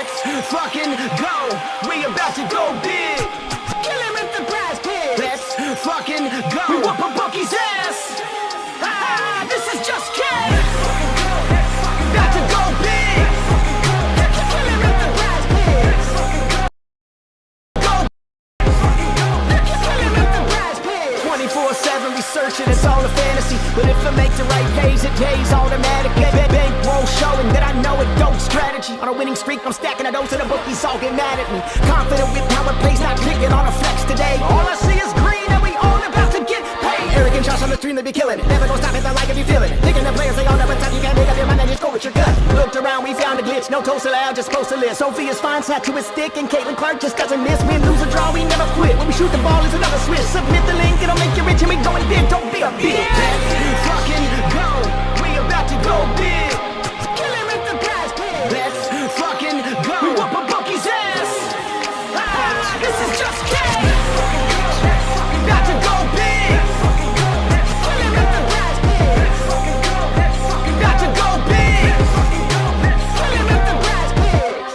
Let's fucking go. We about to go big. Kill him at the Prizepicks. Let's fucking go. We whoop a bookie's ass. Ah, this is just kidding. About to go big. Kill him at the Prizepicks. Go. Kill him at the Prizepicks. 24/7 researching, it's all a fantasy. But if I make the right plays, it pays automatic. Bankroll showing that I know it don't strategy. On a winning streak, I'm stacking a dose and the bookies all get mad at me. Confident with power plays, not clicking on a flex today. All I see is green and we all about to get paid. Arrogant shots on the stream, they be killing it. Never gonna stop it, I like if you feeling it. Picking the players, they all never touch. You can't make up your mind and just go with your gut. Looked around, we found a glitch. No toast allowed, just post a list. Sophia's fine, sat to his stick, and Caitlin Clark just doesn't miss. Win, lose, or draw, we never quit. When we shoot the ball, it's another switch. Submit the link, it'll make you rich, and we going big. Don't be a bitch. Let's fucking go. We about to go big. Kill him at the Prizepicks. Let's fucking go. We whoop a bookie's ass. Ah, this is just kidding. About to go big. Kill him at the Prizepicks. About to go big. Kill him at the Prizepicks.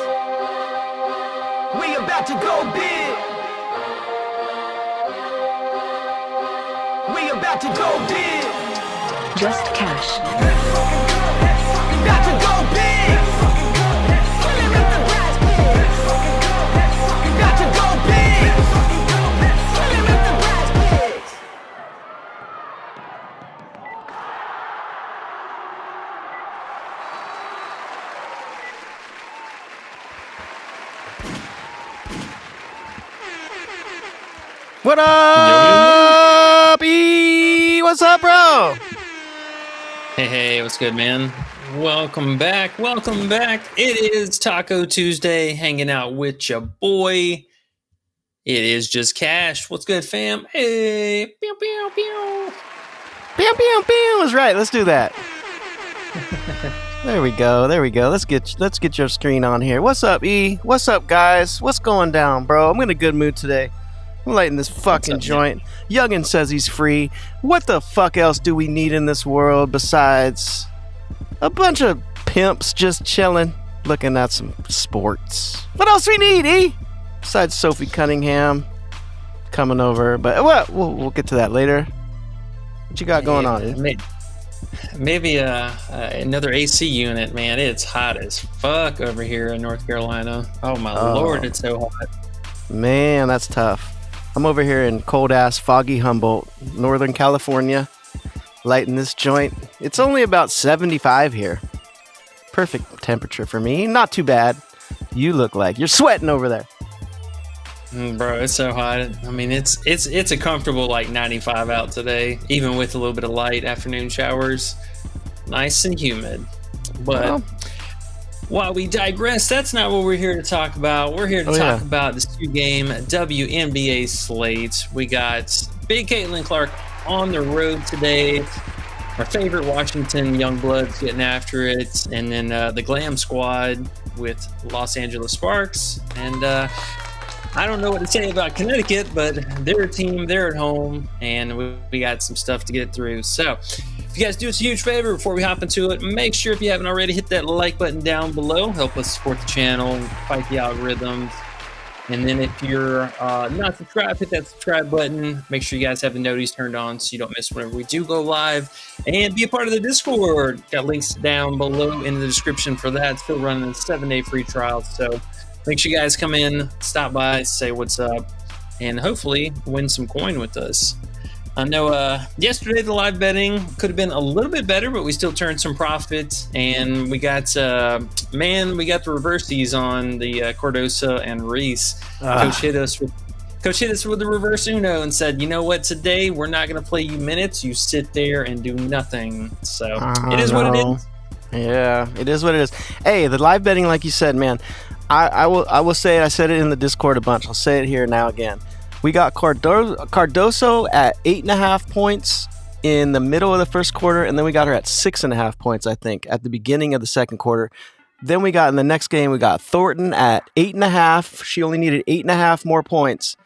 We about to go big. We about to go big. Just cash. About to go big. Kill him at the Prizepicks. About to go big. Kill him at the Prizepicks. What up, E? What's up, bro? Hey, what's good, man? Welcome back. It is Taco Tuesday, hanging out with your boy. It is just Cash. What's good, fam? Hey, pew, pew, pew. Pew, pew, pew. That's right. Let's do that. There we go. Let's get your screen on here. What's up, E? What's up, guys? What's going down, bro? I'm in a good mood today. I'm lighting this fucking joint. Youngin says he's free. What the fuck else do we need in this world besides a bunch of pimps just chilling, looking at some sports? What else we need, E? Besides Sophie Cunningham coming over, but what? We'll get to that later. What you got going on? Maybe another AC unit, man. It's hot as fuck over here in North Carolina. Oh my lord, it's so hot. Man, that's tough. I'm over here in cold-ass, foggy Humboldt, Northern California, lighting this joint. It's only about 75 here. Perfect temperature for me. Not too bad. You look like you're sweating over there. Bro, it's so hot. I mean, it's a comfortable like 95 out today, even with a little bit of light afternoon showers. Nice and humid. But while we digress, that's not what we're here to talk about. We're here to talk about this 2-game WNBA slate. We got Big Caitlin Clark on the road today. Our favorite Washington Youngbloods getting after it. And then the Glam Squad with Los Angeles Sparks. And I don't know what to say about Connecticut, but they're a team, they're at home, and we got some stuff to get through. So if you guys do us a huge favor before we hop into it, make sure if you haven't already, hit that like button down below. Help us support the channel, fight the algorithms. And then if you're not subscribed, hit that subscribe button. Make sure you guys have the notifications turned on so you don't miss whenever we do go live. And be a part of the Discord. Got links down below in the description for that. Still running a 7-day free trial. So make sure you guys come in, stop by, say what's up, and hopefully win some coin with us. I know yesterday the live betting could have been a little bit better, but we still turned some profits, and we got the reversies on the Cardoso and Reese. Coach hit us with the reverse Uno and said, you know what, today we're not going to play you minutes. You sit there and do nothing. So it is what it is. Yeah, it is what it is. Hey, the live betting, like you said, man, I will say it. I said it in the Discord a bunch. I'll say it here now again. We got Cardoso at 8.5 points in the middle of the first quarter, and then we got her at 6.5 points, I think, at the beginning of the second quarter. Then we got in the next game, we got Thornton at 8.5. She only needed 8.5 more points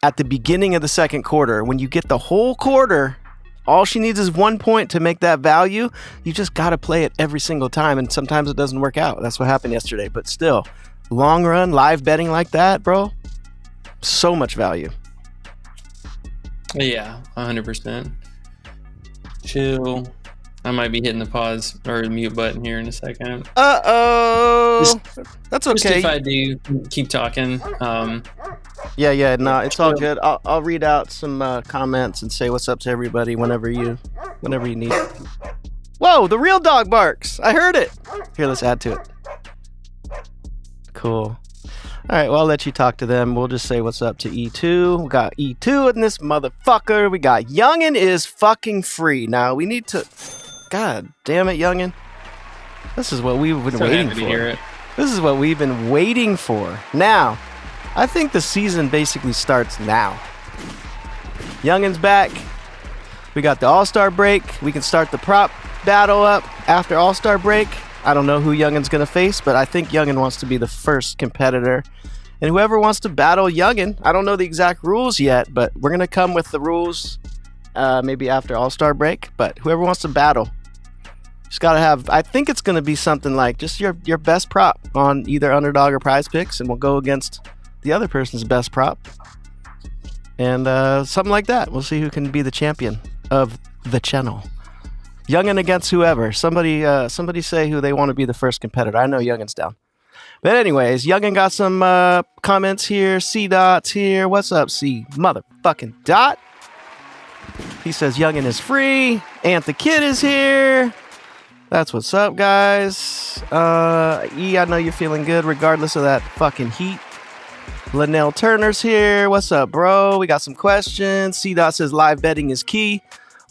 at the beginning of the second quarter. When you get the whole quarter, all she needs is 1 point to make that value. You just got to play it every single time, and sometimes it doesn't work out. That's what happened yesterday, but still. long run live betting like that, bro, so much value. Yeah, 100%. Chill. I might be hitting the pause or the mute button here in a second. Uh-oh. That's okay. Just if I do, keep talking. Yeah, no, it's all good. I'll read out some comments and say what's up to everybody whenever you need. Whoa, the real dog barks. I heard it. Here, let's add to it. Cool. All right, well, I'll let you talk to them. We'll just say what's up to E2. We got E2 in this motherfucker. We got Youngin is fucking free. Now, we need to... God damn it, Youngin. This is what we've been waiting for. This is what we've been waiting for. Now, I think the season basically starts now. Youngin's back. We got the All-Star break. We can start the prop battle up after All-Star break. I don't know who Youngin's going to face, but I think Youngin wants to be the first competitor. And whoever wants to battle Youngin, I don't know the exact rules yet, but we're going to come with the rules maybe after All-Star break. But whoever wants to battle, just got to have, I think it's going to be something like just your best prop on either Underdog or Prizepicks, and we'll go against the other person's best prop. And something like that. We'll see who can be the champion of the channel. Youngin against whoever. Somebody say who they want to be the first competitor. I know Youngin's down. But anyways, Youngin got some comments here. C-Dot's here. What's up, C? Motherfucking Dot. He says Youngin is free. Ant the Kid is here. That's what's up, guys. E, I know you're feeling good regardless of that fucking heat. Linnell Turner's here. What's up, bro? We got some questions. C-Dot says live betting is key.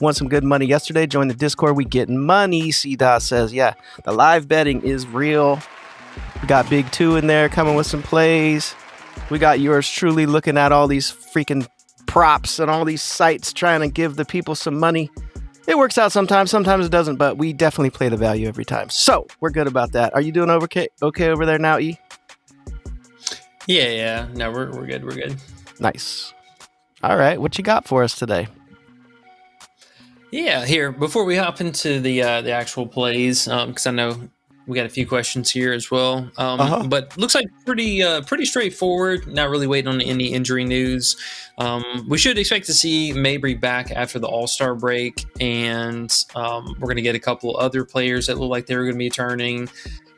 Won some good money yesterday. Join the Discord. We getting money. C-Dot says, yeah, the live betting is real. We got Big 2 in there coming with some plays. We got yours truly looking at all these freaking props and all these sites trying to give the people some money. It works out sometimes. Sometimes it doesn't, but we definitely play the value every time. So we're good about that. Are you doing okay over there now, E? Yeah. No, we're good. We're good. Nice. All right. What you got for us today? Yeah, here, before we hop into the actual plays, because I know we got a few questions here as well. But looks like pretty straightforward. Not really waiting on any injury news. We should expect to see Mabry back after the All-Star break, and we're going to get a couple other players that look like they're going to be turning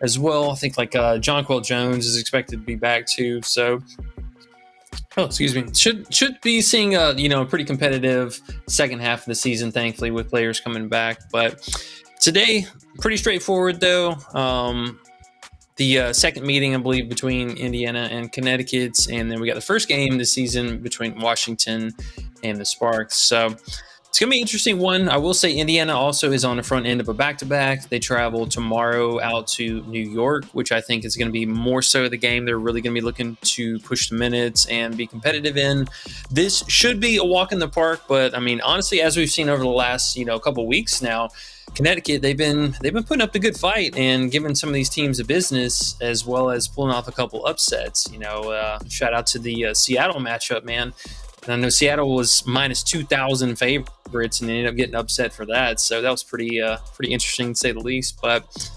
as well. I think like Jonquel Jones is expected to be back too. So, excuse me. Should be seeing a pretty competitive second half of the season, thankfully, with players coming back. But today, pretty straightforward though. The second meeting, I believe, between Indiana and Connecticut, and then we got the first game this season between Washington and the Sparks. So it's going to be an interesting one. I will say Indiana also is on the front end of a back-to-back. They travel tomorrow out to New York, which I think is going to be more so the game they're really going to be looking to push the minutes and be competitive in. This should be a walk in the park, but I mean, honestly, as we've seen over the last couple weeks now, Connecticut, they've been putting up a good fight and giving some of these teams a business, as well as pulling off a couple upsets. Shout out to the Seattle matchup, man. And I know Seattle was minus 2,000 favorites, and they ended up getting upset for that. So that was pretty interesting to say the least. But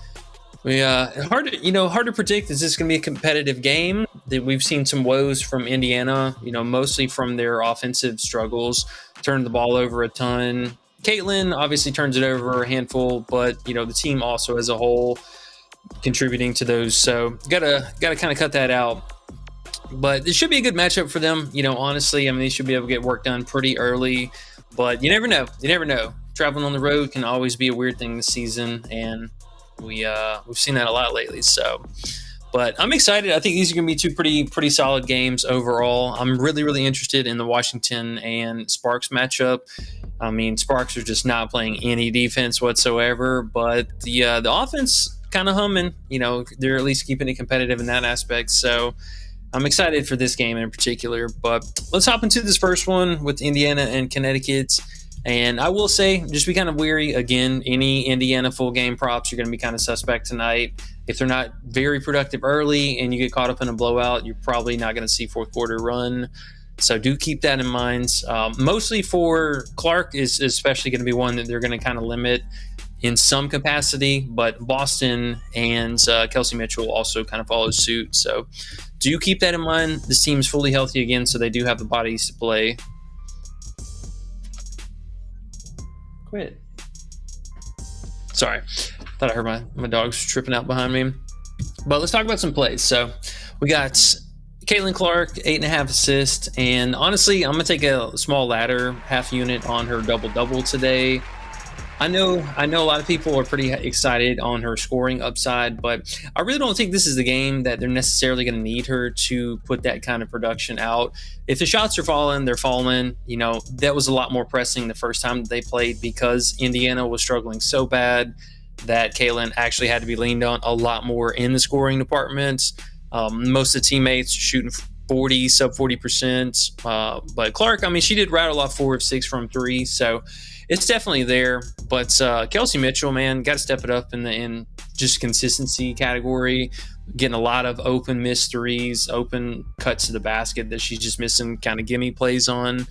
hard to predict. Is this going to be a competitive game? We've seen some woes from Indiana. Mostly from their offensive struggles, turned the ball over a ton. Caitlin obviously turns it over a handful, but the team also as a whole contributing to those. So gotta kind of cut that out. But it should be a good matchup for them. Honestly, I mean, they should be able to get work done pretty early. But you never know. Traveling on the road can always be a weird thing this season, and we've seen that a lot lately. So, but I'm excited. I think these are going to be two pretty solid games overall. I'm really, really interested in the Washington and Sparks matchup. I mean, Sparks are just not playing any defense whatsoever, but the offense kind of humming. They're at least keeping it competitive in that aspect. So I'm excited for this game in particular. But let's hop into this first one with Indiana and Connecticut. And I will say, just be kind of weary. Again, any Indiana full game props, you're going to be kind of suspect tonight. If they're not very productive early and you get caught up in a blowout, you're probably not going to see fourth quarter run. So do keep that in mind. Mostly for Clark is especially going to be one that they're going to kind of limit. in some capacity, but Boston and Kelsey Mitchell also kind of follow suit. So do keep that in mind. This team's fully healthy again, so they do have the bodies to play. Quit. Sorry. Thought I heard my dogs tripping out behind me. But let's talk about some plays. So we got Caitlin Clark, 8.5 assists. And honestly, I'm going to take a small ladder, half unit on her double-double today. I know a lot of people are pretty excited on her scoring upside, but I really don't think this is the game that they're necessarily going to need her to put that kind of production out. If the shots are falling, they're falling. You know, that was a lot more pressing the first time that they played because Indiana was struggling so bad that Caitlin actually had to be leaned on a lot more in the scoring departments. Most of the teammates shooting 40, sub 40%. But Clark, I mean, she did rattle off 4 of 6 from 3, so it's definitely there. But Kelsey Mitchell, man, got to step it up in just consistency category, getting a lot of open missed threes, open cuts to the basket that she's just missing kind of gimme plays on.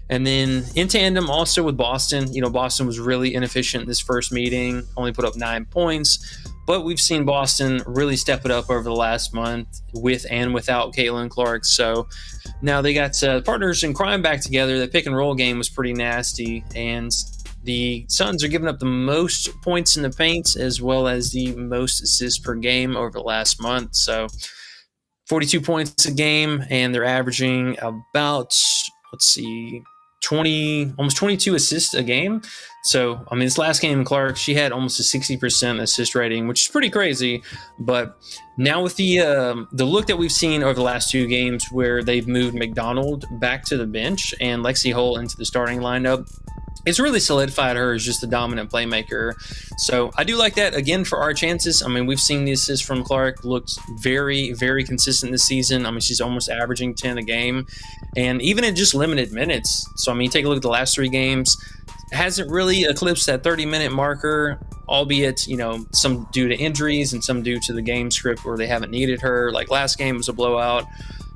And then in tandem also with Boston, you know, Boston was really inefficient in this first meeting, only put up 9 points. But we've seen Boston really step it up over the last month with and without Caitlin Clark. So now they got partners in crime back together. The pick and roll game was pretty nasty. And the Suns are giving up the most points in the paint as well as the most assists per game over the last month. So 42 points a game, and they're averaging about, almost 22 assists a game. So, I mean, this last game, Clark, she had almost a 60% assist rating, which is pretty crazy. But now with the look that we've seen over the last 2 games where they've moved McDonald back to the bench and Lexi Hull into the starting lineup, it's really solidified her as just the dominant playmaker. So I do like that, again, for our chances. I mean, we've seen the assists from Clark looked very, very consistent this season. I mean, she's almost averaging 10 a game, and even in just limited minutes. So, I mean, take a look at the last 3 games. Hasn't really eclipsed that 30-minute marker, albeit, you know, some due to injuries and some due to the game script where they haven't needed her. Like last game was a blowout.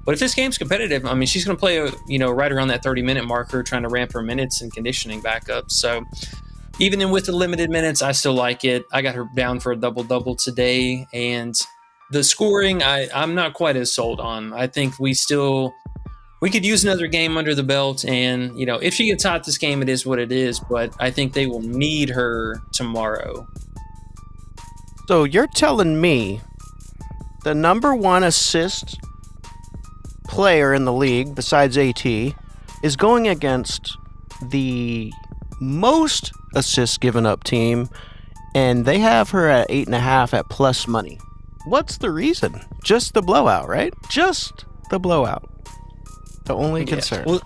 But if this game's competitive, I mean, she's going to play, right around that 30-minute marker, trying to ramp her minutes and conditioning back up. So even with the limited minutes, I still like it. I got her down for a double-double today. And the scoring, I'm not quite as sold on. I think we could use another game under the belt. And, if she gets hot this game, it is what it is. But I think they will need her tomorrow. So you're telling me the number 1 assist player in the league besides AT is going against the most assists given up team, and they have her at 8.5 at plus money. What's the reason? Just the blowout, right? Just the blowout. The only concern. Well,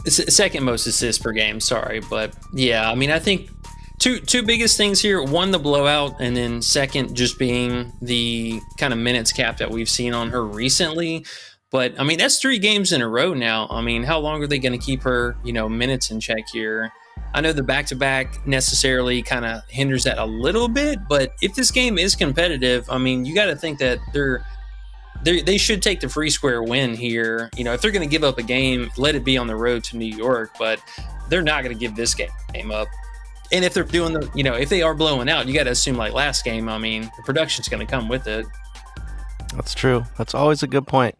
it's the second most assists per game, sorry. But yeah, I mean, I think two biggest things here. One, the blowout, and then second, just being the kind of minutes cap that we've seen on her recently. But, I mean, that's 3 games in a row now. I mean, how long are they going to keep her, minutes in check here? I know the back-to-back necessarily kind of hinders that a little bit, but if this game is competitive, I mean, you got to think that they should take the free square win here. If they're going to give up a game, let it be on the road to New York, but they're not going to give this game up. And if they're doing if they are blowing out, you got to assume like last game, I mean, the production's going to come with it. That's true. That's always a good point.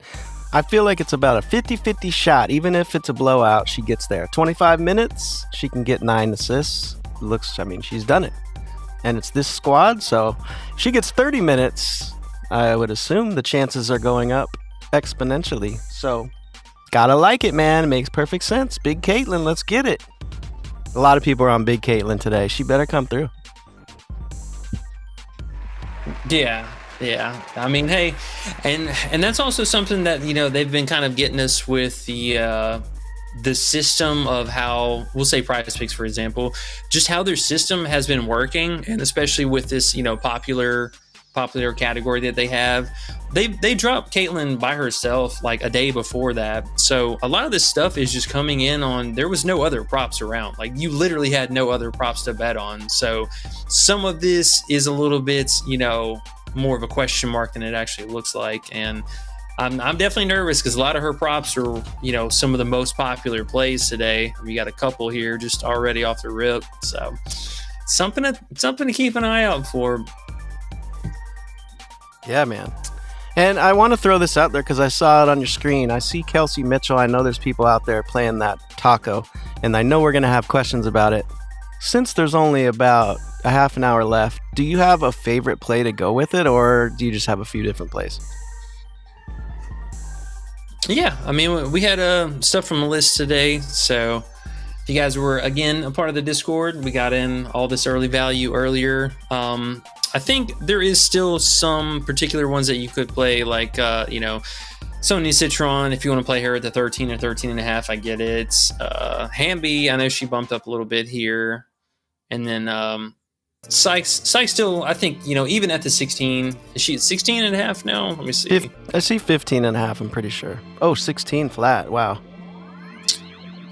I feel like it's about a 50-50 shot. Even if it's a blowout, she gets there. 25 minutes, she can get 9 assists. She's done it. And it's this squad, so if she gets 30 minutes, I would assume the chances are going up exponentially. So, gotta like it, man. It makes perfect sense. Big Caitlin, let's get it. A lot of people are on Big Caitlin today. She better come through. Yeah. I mean, hey, and that's also something that, they've been kind of getting us with the system of how, we'll say Prizepicks, for example, just how their system has been working. And especially with this, popular category that they have, they dropped Caitlin by herself like a day before that. So a lot of this stuff is just coming in on, there was no other props around. Like you literally had no other props to bet on. So some of this is a little bit, more of a question mark than it actually looks like. And I'm definitely nervous because a lot of her props are, some of the most popular plays today. We got a couple here just already off the rip. So something to keep an eye out for. Yeah, man. And I want to throw this out there because I saw it on your screen. I see Kelsey Mitchell. I know there's people out there playing that taco, and I know we're going to have questions about it. Since there's only about a half an hour left, do you have a favorite play to go with it, or do you just have a few different plays? Yeah, I mean, we had stuff from the list today, so if you guys were, again, a part of the Discord, we got in all this early value earlier. I think there is still some particular ones that you could play, like, Sonya Citron, if you want to play her at the 13 or 13 and a half, I get it. Hamby, I know she bumped up a little bit here. And then Sykes still, I think, even at the 16, is she at 16 and a half now? Let me see. I see 15 and a half, I'm pretty sure. Oh, 16 flat. Wow.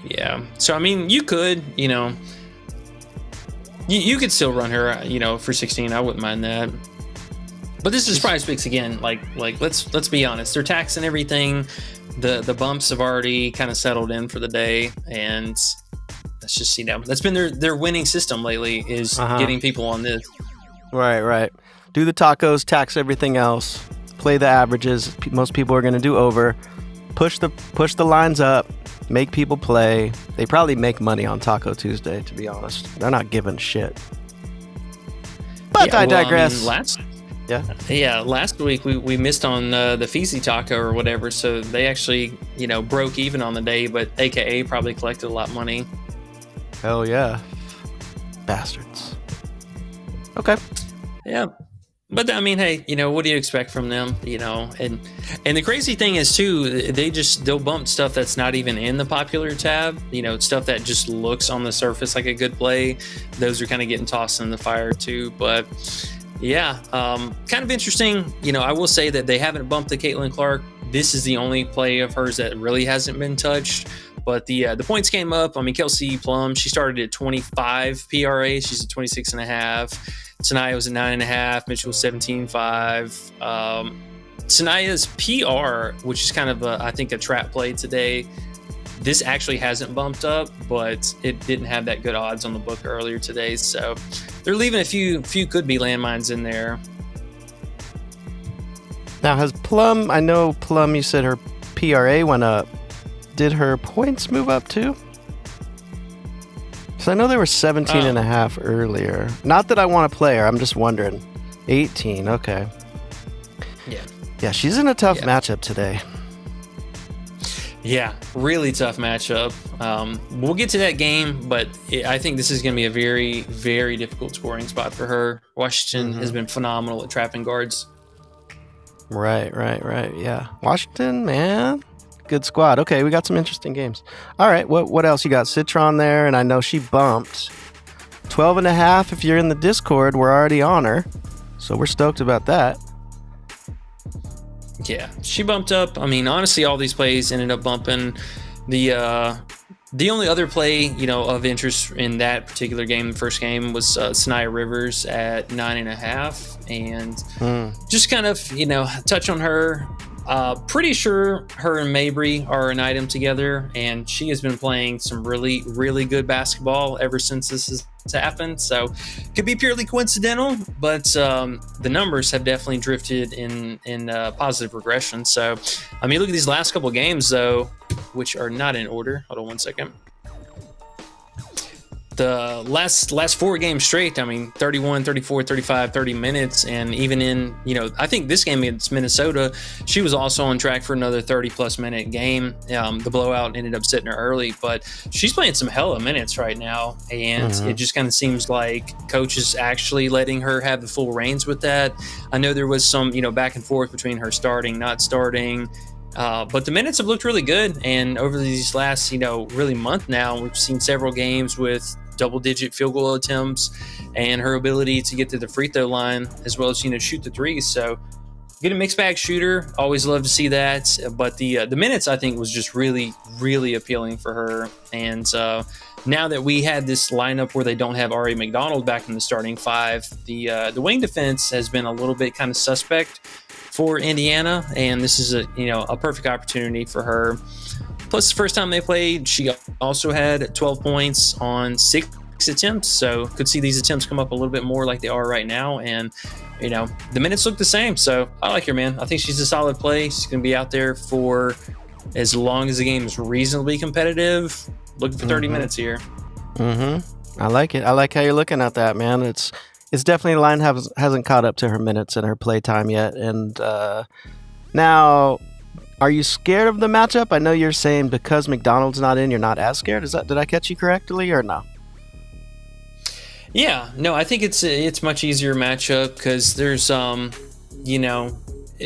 Yeah. So, I mean, you could, you could still run her, for 16. I wouldn't mind that. But this is Prizepicks again. Like let's be honest. They're taxing everything. The bumps have already kind of settled in for the day, and let's just that's been their winning system lately is getting people on this. Right. Do the tacos, tax everything else. Play the averages. Most people are going to do over. Push the lines up. Make people play. They probably make money on Taco Tuesday, to be honest. They're not giving shit. But I digress. Last week we missed on the Feezy Taco or whatever, so they actually, broke even on the day, but AKA probably collected a lot of money. Hell yeah. Bastards. Okay. Yeah. But I mean, hey, what do you expect from them? And the crazy thing is too, they'll bump stuff that's not even in the popular tab. Stuff that just looks on the surface like a good play. Those are kind of getting tossed in the fire too. But yeah, kind of interesting. I will say that they haven't bumped the Caitlin Clark. This is the only play of hers that really hasn't been touched. But the points came up. I mean, Kelsey Plum, she started at 25 PRA. She's at 26 and a half. Sanaya was at 9.5. Mitchell was 17.5. Sanaya's PR, which is kind of I think a trap play today. This actually hasn't bumped up, but it didn't have that good odds on the book earlier today. So they're leaving a few could be landmines in there. Now has Plum, I know Plum, you said her PRA went up. Did her points move up too? So I know they were 17 and a half earlier. Not that I want to play her, I'm just wondering. 18, okay. Yeah, she's in a tough matchup today. Yeah, really tough matchup. We'll get to that game, but I think this is going to be a very, very difficult scoring spot for her. Washington has been phenomenal at trapping guards. Right, yeah. Washington, man. Good squad. Okay, we got some interesting games. All right, what else? You got Citron there, and I know she bumped 12 and a half. If you're in the Discord, we're already on her, so we're stoked about that. Yeah, she bumped up. I mean, honestly, all these plays ended up bumping. The only other play, of interest in that particular game, the first game, was Sanaya Rivers at 9.5, and just kind of, touch on her. Pretty sure her and Mabry are an item together, and she has been playing some really, really good basketball ever since this has happened. So could be purely coincidental, but the numbers have definitely drifted in positive regression. So, I mean, look at these last couple of games, though, which are not in order. Hold on one second. The last 4 games straight, I mean, 31, 34, 35, 30 minutes. And even in, I think this game against Minnesota, she was also on track for another 30-plus minute game. The blowout ended up sitting her early, but she's playing some hella minutes right now. And it just kind of seems like coach is actually letting her have the full reins with that. I know there was some, back and forth between her starting, not starting. But the minutes have looked really good. And over these last, really month now, we've seen several games with double-digit field goal attempts and her ability to get to the free throw line as well as, shoot the threes. So get a mixed bag shooter. Always love to see that. But the minutes, I think, was just really, really appealing for her. And now that we had this lineup where they don't have Ari McDonald back in the starting 5, the wing defense has been a little bit kind of suspect for Indiana, and this is a perfect opportunity for her. Plus, the first time they played, she also had 12 points on 6 attempts, so could see these attempts come up a little bit more like they are right now. And the minutes look the same, so I like her, man. I think she's a solid play. She's going to be out there for as long as the game is reasonably competitive. Looking for 30 minutes here. I like it. I like how you're looking at that, man. It's definitely the line hasn't caught up to her minutes and her play time yet. And now, are you scared of the matchup? I know you're saying because McDonald's not in, you're not as scared. Did I catch you correctly or no? Yeah, no, I think it's much easier matchup because there's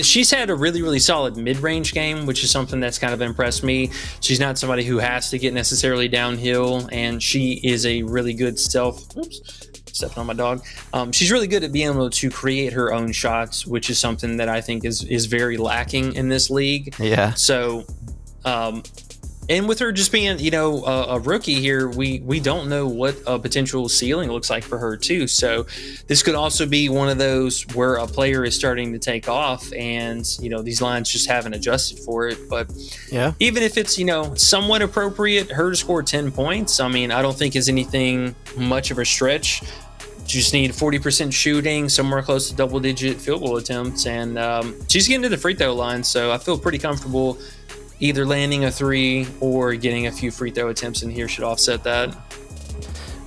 she's had a really, really solid mid-range game, which is something that's kind of impressed me. She's not somebody who has to get necessarily downhill, and she is a really good stepping on my dog. She's really good at being able to create her own shots, which is something that I think is very lacking in this league. Yeah. So, and with her just being, a rookie here, we don't know what a potential ceiling looks like for her too. So this could also be one of those where a player is starting to take off and, these lines just haven't adjusted for it. But yeah, even if it's, somewhat appropriate, her to score 10 points, I mean, I don't think is anything much of a stretch. You just need 40% shooting, somewhere close to double-digit field goal attempts, and she's getting to the free throw line, so I feel pretty comfortable either landing a 3 or getting a few free throw attempts in here should offset that.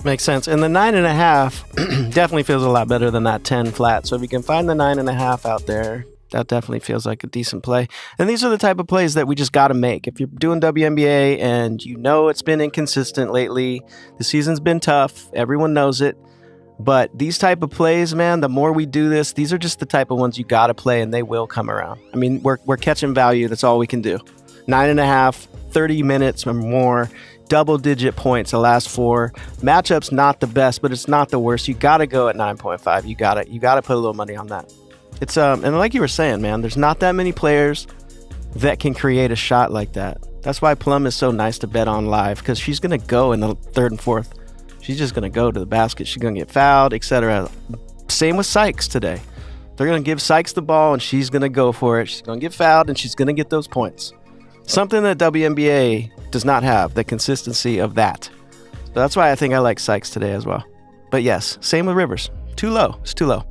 Makes sense. And the 9.5 definitely feels a lot better than that 10 flat. So if you can find the 9.5 out there, that definitely feels like a decent play. And these are the type of plays that we just got to make. If you're doing WNBA and it's been inconsistent lately, the season's been tough, everyone knows it. But these type of plays, man, the more we do this, these are just the type of ones you got to play and they will come around. I mean, we're catching value. That's all we can do. 9.5, 30 minutes or more, double-digit points the last 4. Matchup's not the best, but it's not the worst. You got to go at 9.5. You got to put a little money on that. It's and like you were saying, man, there's not that many players that can create a shot like that. That's why Plum is so nice to bet on live, because she's going to go in the 3rd and 4th. She's just going to go to the basket. She's going to get fouled, etc. Same with Sykes today. They're going to give Sykes the ball, and she's going to go for it. She's going to get fouled, and she's going to get those points. Something that WNBA does not have, the consistency of that. So that's why I think I like Sykes today as well. But yes, same with Rivers. Too low. It's too low.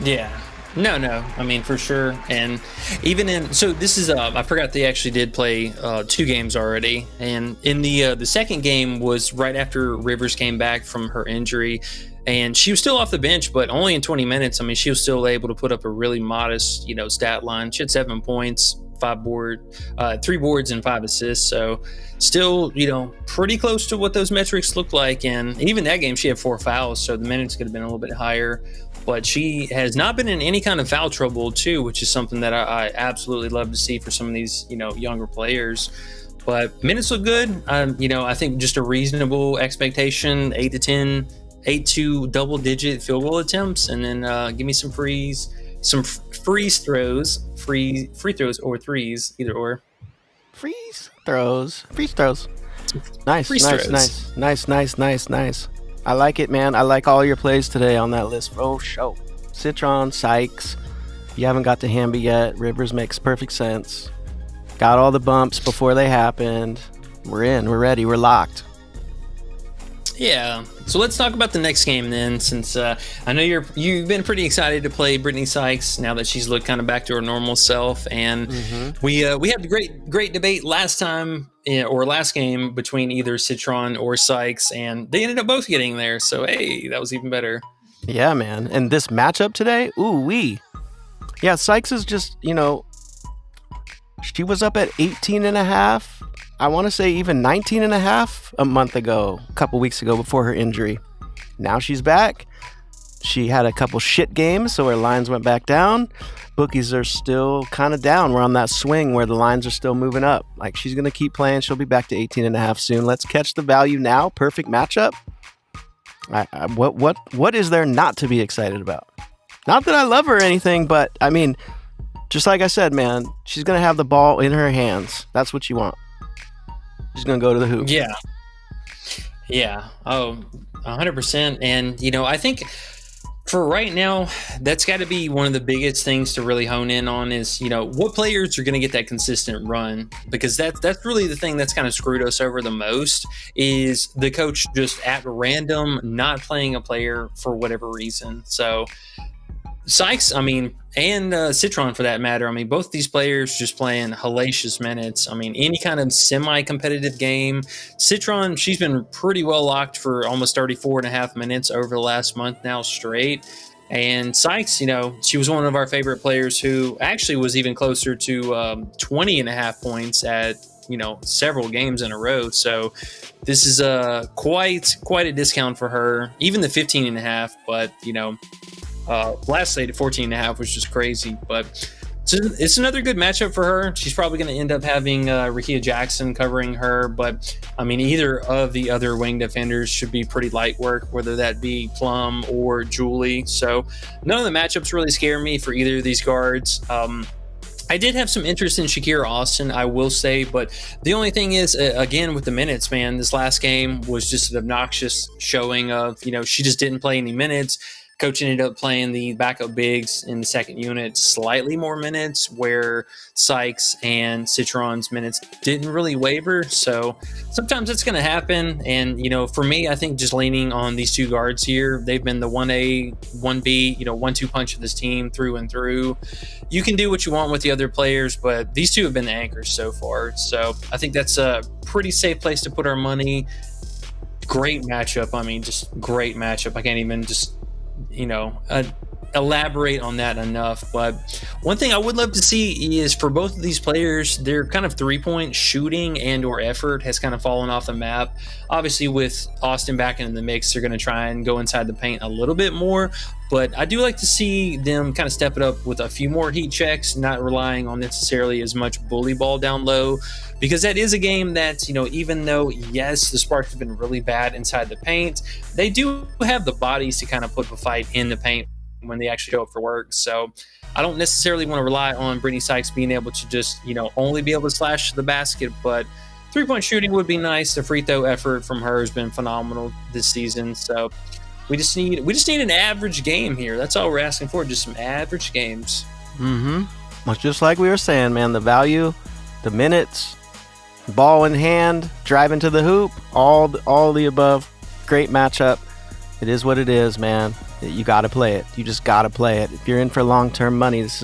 Yeah. No. I mean, for sure. And even so this is, I forgot they actually did play 2 games already. And in the second game was right after Rivers came back from her injury. And she was still off the bench, but only in 20 minutes. I mean, she was still able to put up a really modest, stat line. She had 7 points, 3 boards and 5 assists. So still, pretty close to what those metrics look like. And even that game, she had 4 fouls. So the minutes could have been a little bit higher. But she has not been in any kind of foul trouble too, which is something that I absolutely love to see for some of these, younger players. But minutes look good. I think just a reasonable expectation, 8 to double-digit field goal attempts, and then give me some free throws or threes, either or. Freeze throws. Nice. I like it, man. I like all your plays today on that list. Oh, show. Citron, Sykes. You haven't got to Hamby yet. Rivers makes perfect sense. Got all the bumps before they happened. We're in. We're ready. We're locked. Yeah. So let's talk about the next game then, since I know you've been pretty excited to play Brittany Sykes now that she's looked kind of back to her normal self. And we had the great debate last time or last game between either Citron or Sykes, and they ended up both getting there. So hey, that was even better. Yeah, man. And this matchup today, yeah, Sykes is just she was up at 18.5. I want to say even 19.5 a month ago, a couple weeks ago before her injury. Now she's back. She had a couple shit games, so her lines went back down. Bookies are still kind of down. We're on that swing where the lines are still moving up. Like, she's going to keep playing. She'll be back to 18.5 soon. Let's catch the value now. Perfect matchup. What is there not to be excited about? Not that I love her or anything, but I mean, just like I said, man, she's going to have the ball in her hands. That's what you want. She's going to go to the hoop. Yeah. Oh, 100%. And, I think For right now, that's got to be one of the biggest things to really hone in on is, what players are going to get that consistent run, because that's really the thing that's kind of screwed us over the most is the coach just at random not playing a player for whatever reason. So Sykes, and Citron for that matter. Both these players just playing hellacious minutes. Any kind of semi-competitive game. Citron, she's been pretty well locked for almost 34 and a half minutes over the last month now straight. And Sykes, she was one of our favorite players who actually was even closer to 20 and a half points at, several games in a row. So this is quite a discount for her. Even the 15 and a half, but, last slate at 14 and a half was just crazy, but it's another good matchup for her. She's probably going to end up having Rickea Jackson covering her, but either of the other wing defenders should be pretty light work, whether that be Plum or Julie. So none of the matchups really scare me for either of these guards. I did have some interest in Shakira Austin, I will say, but the only thing is, again, with the minutes, man, this last game was just an obnoxious showing of, she just didn't play any minutes. Coach ended up playing the backup bigs in the second unit slightly more minutes, where Sykes and Citron's minutes didn't really waver. So sometimes it's going to happen. And, for me, I think just leaning on these two guards here, they've been the 1A, 1B, 1-2 punch of this team through and through. You can do what you want with the other players, but these two have been the anchors so far. So I think that's a pretty safe place to put our money. Great matchup. Just great matchup. I can't even just elaborate on that enough. But one thing I would love to see is for both of these players, their kind of 3-point shooting and or effort has kind of fallen off the map. Obviously with Austin back in the mix, they're going to try and go inside the paint a little bit more, but I do like to see them kind of step it up with a few more heat checks, not relying on necessarily as much bully ball down low, because that is a game that, even though, yes, the Sparks have been really bad inside the paint, they do have the bodies to kind of put up a fight in the paint when they actually show up for work. So I don't necessarily want to rely on Brittany Sykes being able to just, only be able to slash the basket, but 3-point shooting would be nice. The free throw effort from her has been phenomenal this season. So we just need an average game here. That's all we're asking for, just some average games. Well, just like we were saying, man, the value, the minutes, ball in hand, driving to the hoop, all the above. Great matchup. It is what it is, man. You got to play it. You just got to play it. If you're in for long-term money, these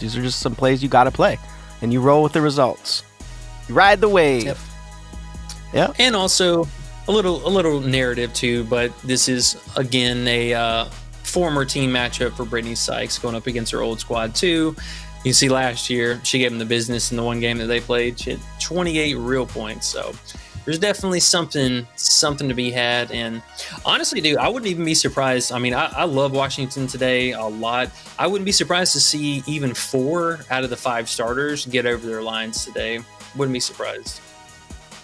are just some plays you got to play, and you roll with the results. You ride the wave. Yep. And also a little narrative too, but this is again a former team matchup for Brittany Sykes going up against her old squad too. You see last year, she gave them the business in the one game that they played. She had 28 real points. So there's definitely something to be had. And honestly, dude, I wouldn't even be surprised. I love Washington today a lot. I wouldn't be surprised to see even 4 out of the 5 starters get over their lines today. Wouldn't be surprised.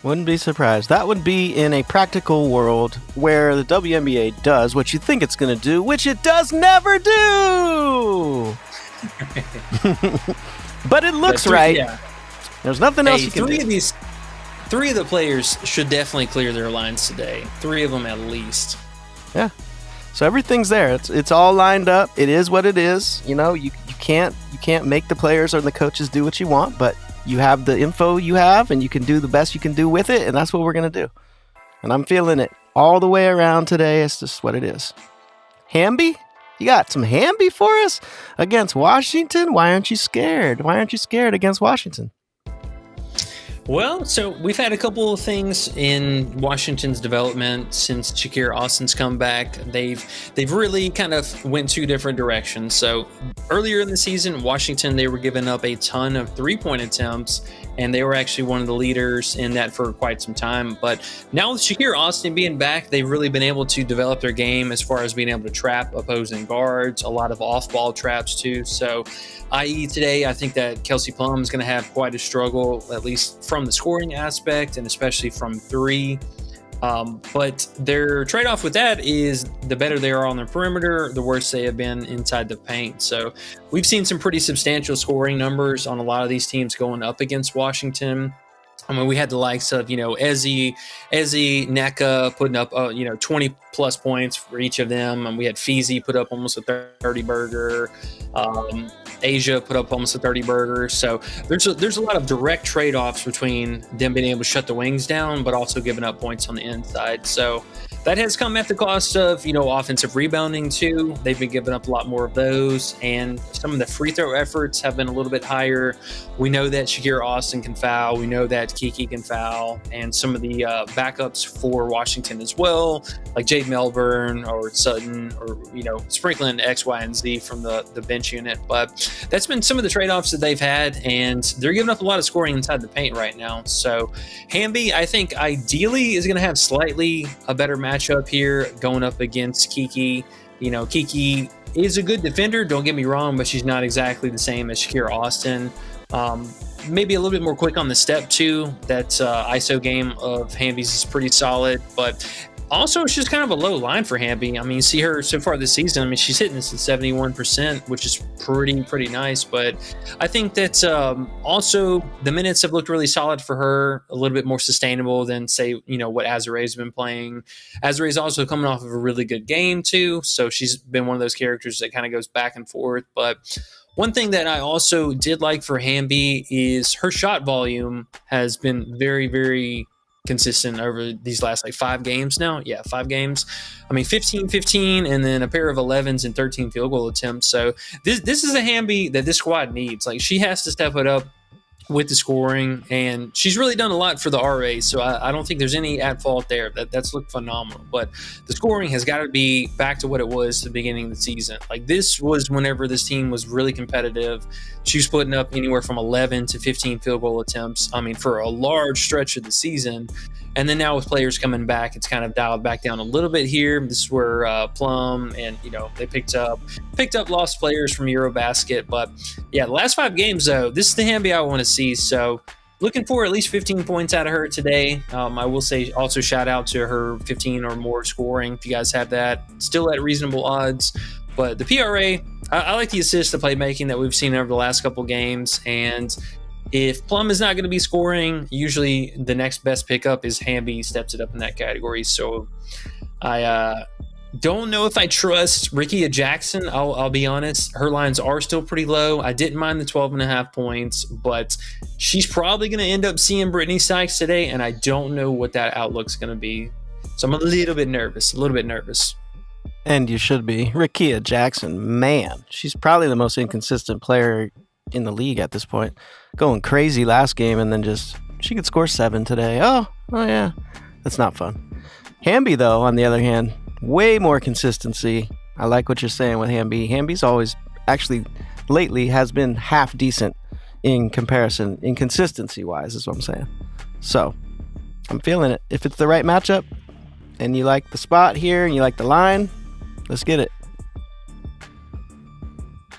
Wouldn't be surprised. That would be in a practical world where the WNBA does what you think it's going to do, which it does never do. But it looks right. Yeah. There's nothing else you can do. 3 of the players should definitely clear their lines today. 3 of them at least. Yeah. So everything's there. It's all lined up. It is what it is. You can't make the players or the coaches do what you want, but you have the info you have, and you can do the best you can do with it, and that's what we're gonna do. And I'm feeling it all the way around today. It's just what it is. Hamby? You got some Hamby for us against Washington? Why aren't you scared? Why aren't you scared against Washington? Well, so we've had a couple of things in Washington's development since Shakira Austin's come back. They've really kind of went 2 different directions. So earlier in the season, Washington, they were giving up a ton of 3-point attempts, and they were actually one of the leaders in that for quite some time. But now with Shakira Austin being back, they've really been able to develop their game as far as being able to trap opposing guards, a lot of off-ball traps too. So, i.e. today, I think that Kelsey Plum is going to have quite a struggle, at least from the scoring aspect and especially from 3. But their trade-off with that is the better they are on the perimeter, the worse they have been inside the paint. So we've seen some pretty substantial scoring numbers on a lot of these teams going up against Washington. I mean, we had the likes of, Ezzy, NECA putting up, 20 plus points for each of them. And we had Feezy put up almost a 30 burger. Asia put up almost a 30 burger. So there's a lot of direct trade-offs between them being able to shut the wings down, but also giving up points on the inside. So that has come at the cost of, offensive rebounding too. They've been giving up a lot more of those, and some of the free throw efforts have been a little bit higher. We know that Shakira Austin can foul. We know that Kiki can foul, and some of the backups for Washington as well, like Jade Melbourne or Sutton, or sprinkling X, Y, and Z from the bench unit. But that's been some of the trade-offs that they've had, and they're giving up a lot of scoring inside the paint right now. So Hamby, I think ideally is going to have slightly a better matchup here going up against Kiki. Kiki is a good defender, don't get me wrong, but she's not exactly the same as Shakira Austin. Maybe a little bit more quick on the step too. That ISO game of Hamby's is pretty solid, but also it's just kind of a low line for Hamby. I mean, you see her so far this season. I mean, she's hitting this at 71%, which is pretty nice. But I think that also the minutes have looked really solid for her, a little bit more sustainable than, say, what Azaree's been playing. Azaree's also coming off of a really good game too, so she's been one of those characters that kind of goes back and forth. But one thing that I also did like for Hamby is her shot volume has been very consistent over these last 5 games now. Yeah, 5 games. I mean, 15, and then a pair of 11s and 13 field goal attempts. So this is a Hamby that this squad needs. She has to step it up with the scoring, and she's really done a lot for the RA, so I don't think there's any at fault there. That's looked phenomenal, but the scoring has got to be back to what it was at the beginning of the season. This was whenever this team was really competitive. She was putting up anywhere from 11 to 15 field goal attempts, I mean, for a large stretch of the season. And then now with players coming back, it's kind of dialed back down a little bit here. This is where Plum and, they picked up lost players from Eurobasket. But yeah, the last 5 games, though, this is the Hamby I want to see. So looking for at least 15 points out of her today. I will say also shout out to her 15 or more scoring. If you guys have that, still at reasonable odds. But the PRA, I like the assist, the playmaking that we've seen over the last couple games. And if Plum is not going to be scoring, usually the next best pickup is Hamby steps it up in that category. So I don't know if I trust Rickea Jackson. I'll be honest. Her lines are still pretty low. I didn't mind the 12.5 points, but she's probably going to end up seeing Brittany Sykes today, and I don't know what that outlook's going to be. So I'm a little bit nervous. And you should be. Rickea Jackson, man, she's probably the most inconsistent player in the league at this point. Going crazy last game, and then she could score 7 today. Oh yeah, that's not fun. Hamby, though, on the other hand, way more consistency. I like what you're saying with Hamby. Hamby's always, actually, lately has been half decent in comparison, in consistency-wise, is what I'm saying. So, I'm feeling it. If it's the right matchup, and you like the spot here, and you like the line, let's get it.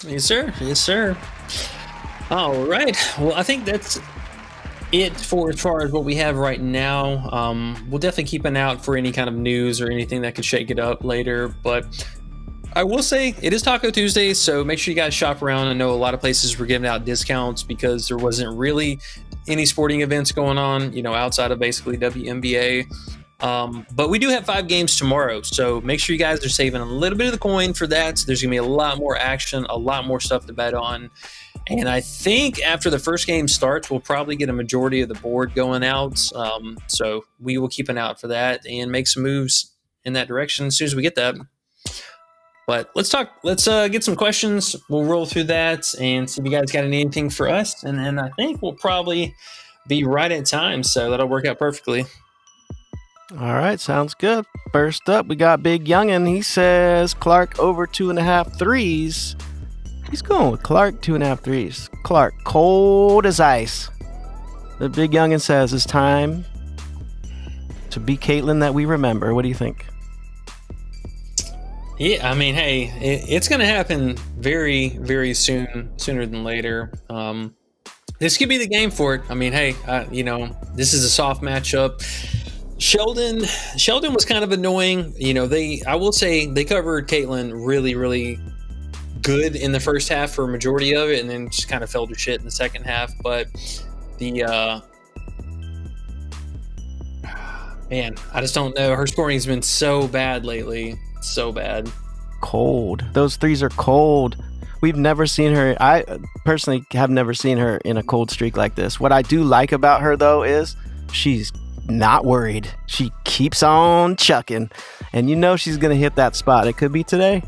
Yes, sir. All right. Well, I think that's it for as far as what we have right now. We'll definitely keep an eye out for any kind of news or anything that could shake it up later. But I will say it is Taco Tuesday, so make sure you guys shop around. I know a lot of places were giving out discounts because there wasn't really any sporting events going on, outside of basically WNBA. But we do have 5 games tomorrow, so make sure you guys are saving a little bit of the coin for that. There's gonna be a lot more action, a lot more stuff to bet on, and I think after the first game starts, we'll probably get a majority of the board going out. So we will keep an eye out for that and make some moves in that direction as soon as we get that. But let's get some questions. We'll roll through that and see if you guys got anything for us, and then I think we'll probably be right at time, so that'll work out perfectly. All right, sounds good. First up, we got Big Youngin. He says Clark over 2.5 threes. He's going with Clark 2.5 threes. Clark, cold as ice. The Big Youngin says it's time to be Caitlin that we remember. What do you think? Yeah, I mean, hey, it's going to happen very, very soon, sooner than later. This could be the game for it. I mean, hey, this is a soft matchup. Sheldon was kind of annoying. I will say they covered Caitlin really, really good in the first half for a majority of it, and then just kind of fell to shit in the second half. But the Man, I just don't know. Her scoring has been so bad lately. So bad. Cold. Those threes are cold. We've never seen her. I personally have never seen her in a cold streak like this. What I do like about her, though, is she's not worried. She keeps on chucking. And you know she's going to hit that spot. It could be today.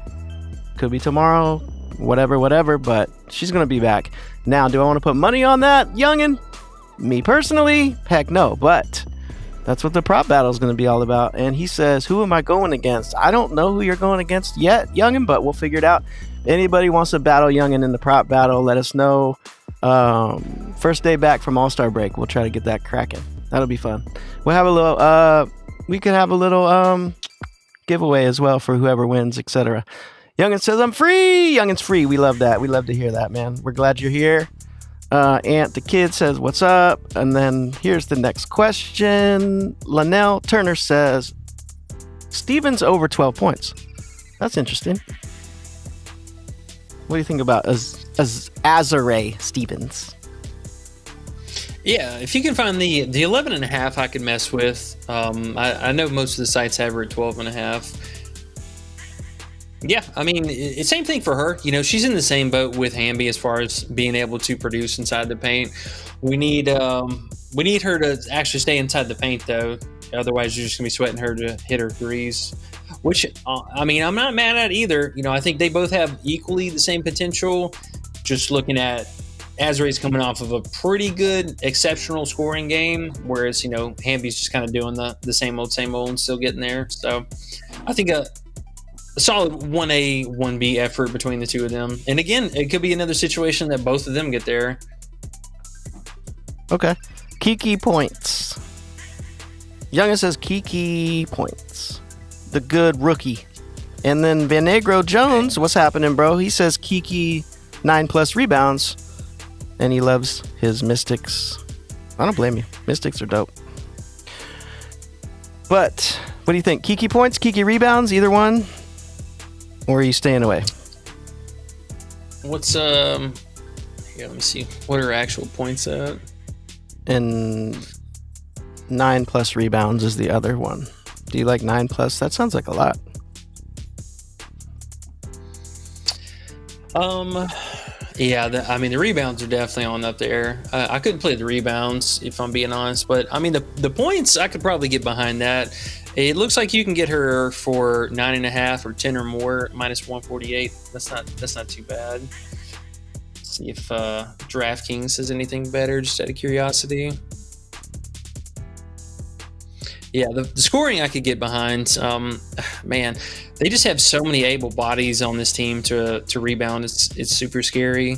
Could be tomorrow. Whatever. But she's going to be back. Now, do I want to put money on that, youngin'? Me personally? Heck no. But that's what the prop battle is going to be all about. And he says, who am I going against? I don't know who you're going against yet, youngin', but we'll figure it out. Anybody wants to battle youngin' in the prop battle, let us know. First day back from All-Star break. We'll try to get that cracking. That'll be fun. We'll have a little, we could have a little giveaway as well for whoever wins, etc. Youngin' says, I'm free. Youngin's free. We love that. We love to hear that, man. We're glad you're here. Ant the Kid says, what's up? And then here's the next question. Linnell Turner says, Stevens over 12 points. That's interesting. What do you think about Azare Stevens? Yeah, if you can find the 11.5, I could mess with. I know most of the sites have her at 12.5. Yeah, I mean, it's same thing for her. You know, she's in the same boat with Hamby as far as being able to produce inside the paint. We need her to actually stay inside the paint, though. Otherwise, you're just going to be sweating her to hit her threes. Which, I mean, I'm not mad at either. You know, I think they both have equally the same potential. Just looking at Azare's coming off of a pretty good, exceptional scoring game, whereas, you know, Hamby's just kind of doing the same old and still getting there. So I think a solid 1A, 1B effort between the two of them. And again, it could be another situation that both of them get there. Okay. Kiki points. Youngin says Kiki points. The good rookie. And then Vanegro Jones, what's happening, bro? He says Kiki 9+ rebounds. And he loves his Mystics. I don't blame you. Mystics are dope. But what do you think? Kiki points, Kiki rebounds, either one? Or are you staying away? What's here, let me see. What are her actual points at? And 9+ rebounds is the other one. Do you like 9+? That sounds like a lot. Yeah, I mean, the rebounds are definitely on up there. I couldn't play the rebounds, if I'm being honest. But, I mean, the points, I could probably get behind that. It looks like you can get her for 9.5 or 10 or more, minus 148. That's not too bad. Let's see if DraftKings says anything better, just out of curiosity. Yeah, the scoring I could get behind. Man, they just have so many able bodies on this team to rebound. It's super scary.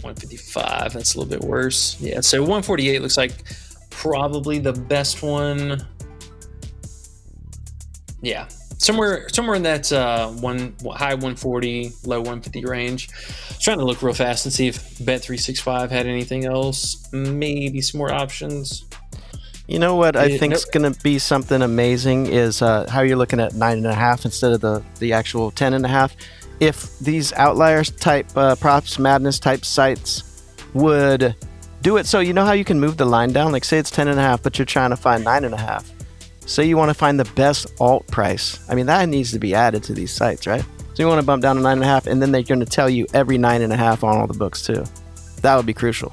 155, that's a little bit worse. Yeah, so 148 looks like probably the best one. Yeah, somewhere in that high 140, low 150 range. I was trying to look real fast and see if Bet365 had anything else. Maybe some more options. You know what I think is going to be something amazing is how you're looking at 9.5 instead of the actual 10.5. If these outliers type props madness type sites would do it, so you know how you can move the line down. Like say it's 10.5, but you're trying to find 9.5. Say you want to find the best alt price. I mean that needs to be added to these sites, right? So you want to bump down to 9.5, and then they're going to tell you every 9.5 on all the books too. That would be crucial.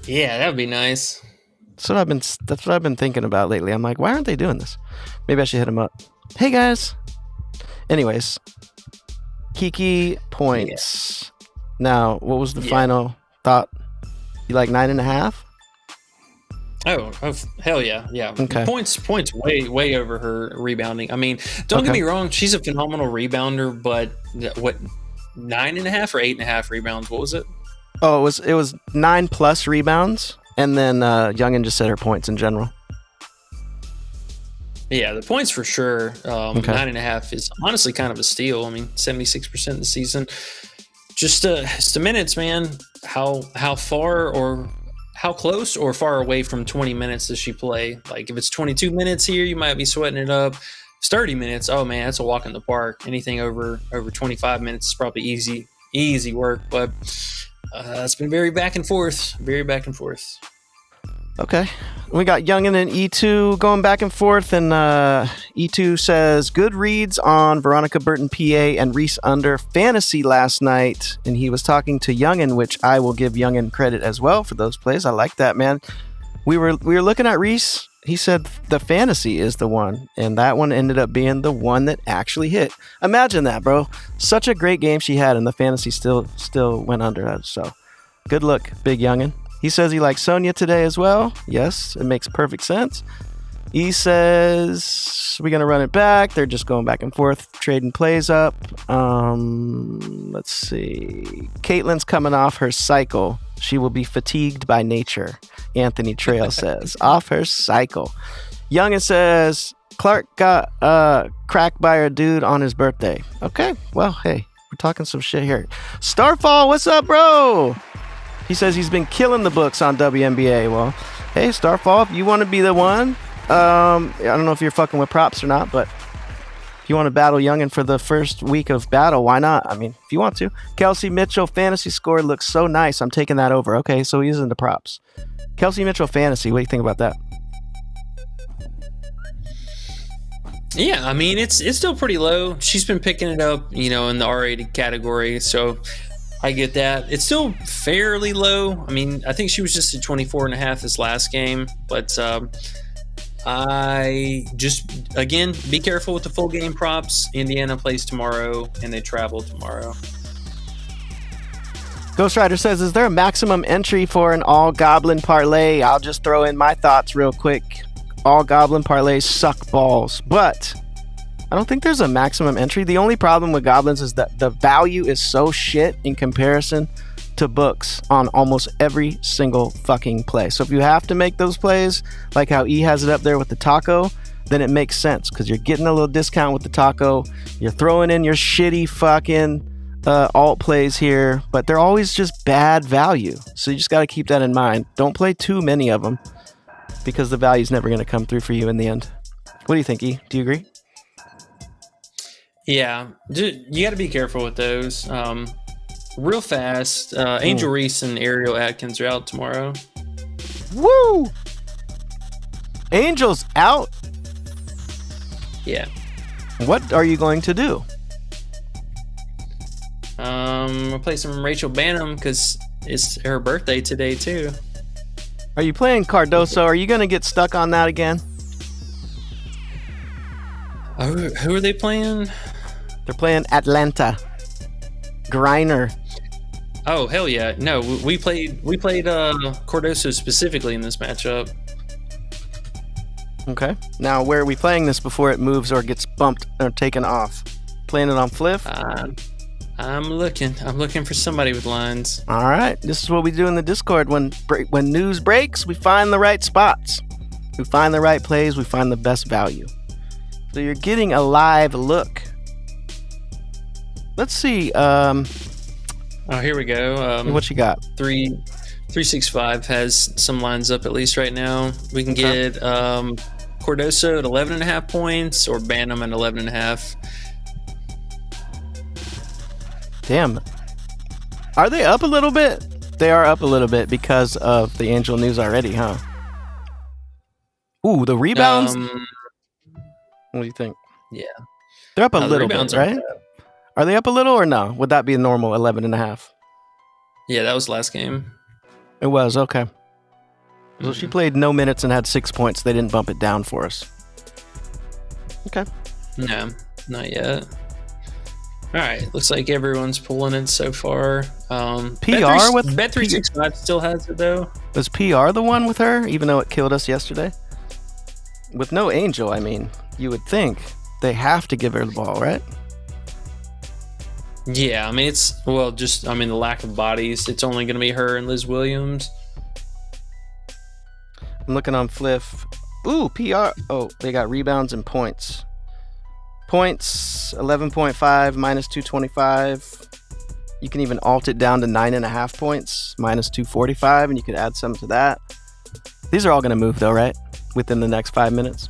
Yeah, that would be nice. That's what I've been thinking about lately. I'm like, why aren't they doing this? Maybe I should hit them up. Hey guys. Anyways, Kiki points. Yeah. Now, what was the final thought? You like 9.5? Oh, hell yeah. Okay. Points way over her rebounding. I mean, don't get me wrong, she's a phenomenal rebounder, but what 9.5 or 8.5 rebounds? What was it? Oh, it was 9+ rebounds. And then Youngin just said her points in general. Yeah, the points for sure. 9.5 is honestly kind of a steal. I mean, 76% of the season. Just the minutes, man. How far or how close or far away from 20 minutes does she play? Like if it's 22 minutes here, you might be sweating it up. If it's 30 minutes, oh man, that's a walk in the park. Anything over 25 minutes is probably easy work, but it's been very back and forth. Okay. We got Youngin and E2 going back and forth, and E2 says good reads on Veronica Burton PA and Reese under fantasy last night, and he was talking to Youngin, which I will give Youngin credit as well for those plays. I like that, man. We were looking at Reese. He said the fantasy is the one, and that one ended up being the one that actually hit. Imagine that, bro. Such a great game she had, and the fantasy still went under. So good luck, big Youngin. He says he likes Sonya today as well. Yes, it makes perfect sense. He says we're going to run it back. They're just going back and forth, trading plays up. Let's see. Caitlin's coming off her cycle. She will be fatigued by nature, Anthony Trail says. Off her cycle. Youngin says Clark got cracked by a dude on his birthday. Okay, well, hey, we're talking some shit here. Starfall, what's up, bro? He says he's been killing the books on WNBA. Well, hey, Starfall, if you want to be the one, I don't know if you're fucking with props or not, but if you want to battle Youngin for the first week of battle, why not? I mean, if you want to. Kelsey Mitchell fantasy score looks so nice. I'm taking that over. Okay, so he's into props. Kelsey Mitchell fantasy, what do you think about that? Yeah, I mean, it's still pretty low. She's been picking it up, in the R-rated category, so I get that. It's still fairly low. I mean, I think she was just at 24.5 this last game, but I just, again, be careful with the full game props. Indiana plays tomorrow, and they travel tomorrow. Ghost Rider says, is there a maximum entry for an all-goblin parlay? I'll just throw in my thoughts real quick. All-goblin parlays suck balls, but I don't think there's a maximum entry. The only problem with goblins is that the value is so shit in comparison to books on almost every single fucking play. So if you have to make those plays, like how E has it up there with the taco, then it makes sense because you're getting a little discount with the taco. You're throwing in your shitty fucking alt plays here, but they're always just bad value. So you just got to keep that in mind. Don't play too many of them because the value is never going to come through for you in the end. What do you think, E? Do you agree? Yeah, you got to be careful with those. Real fast, Angel Reese and Ariel Atkins are out tomorrow. Woo! Angel's out? Yeah. What are you going to do? We'll play some Rachel Banham because it's her birthday today, too. Are you playing Cardoso? Are you going to get stuck on that again? Who are they playing? They're playing Atlanta. Griner. Oh, hell yeah. No, we played Cardoso specifically in this matchup. Okay. Now, where are we playing this before it moves or gets bumped or taken off? Playing it on Fliff? I'm looking for somebody with lines. All right. This is what we do in the Discord. When news breaks, we find the right spots. We find the right plays. We find the best value. So you're getting a live look. Let's see. Oh, here we go. What you got? 365 has some lines up at least right now. We can get Cardoso at 11.5 points or Banham at 11.5. Damn. Are they up a little bit? They are up a little bit because of the Angel news already, huh? Ooh, the rebounds. What do you think? Yeah. They're up a little bit, right? Are they up a little or no? Would that be a normal 11.5? Yeah, that was last game. It was, okay. So she played no minutes and had 6 points. They didn't bump it down for us. Okay. No, not yet. All right, looks like everyone's pulling it so far. PR with Bet365 still has it though. Was PR the one with her, even though it killed us yesterday? With no Angel, I mean, you would think they have to give her the ball, right? Yeah, I mean the lack of bodies. It's only going to be her and Liz Williams. I'm looking on Fliff. Ooh, PR. Oh, they got rebounds and points. Points 11.5 minus 225. You can even alt it down to 9.5 points minus 245, and you could add some to that. These are all going to move though, right? Within the next 5 minutes.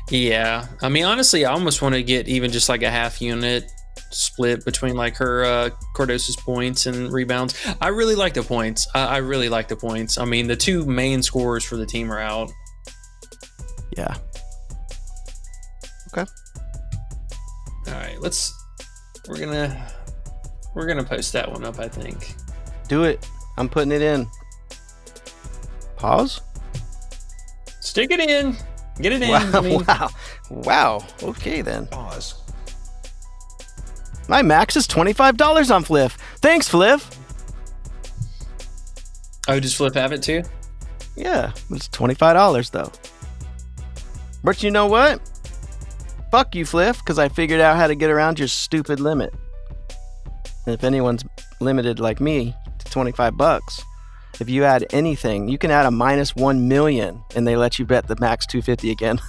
Yeah, I mean honestly, I almost want to get even just like a half unit split between like her Cardoso's points and rebounds. I really like the points. I really like the points. I mean, the two main scorers for the team are out. Yeah. Okay. All right, we're gonna post that one up, I think. Do it. I'm putting it in. Pause. Stick it in. Get it in. Wow. Wow. Okay then. Pause. My max is $25 on Fliff. Thanks, Fliff. Oh, does Flip have it too? Yeah, it's $25 though. But you know what? Fuck you, Fliff, because I figured out how to get around your stupid limit. And if anyone's limited like me to $25, if you add anything, you can add a -1 million, and they let you bet the max 250 again.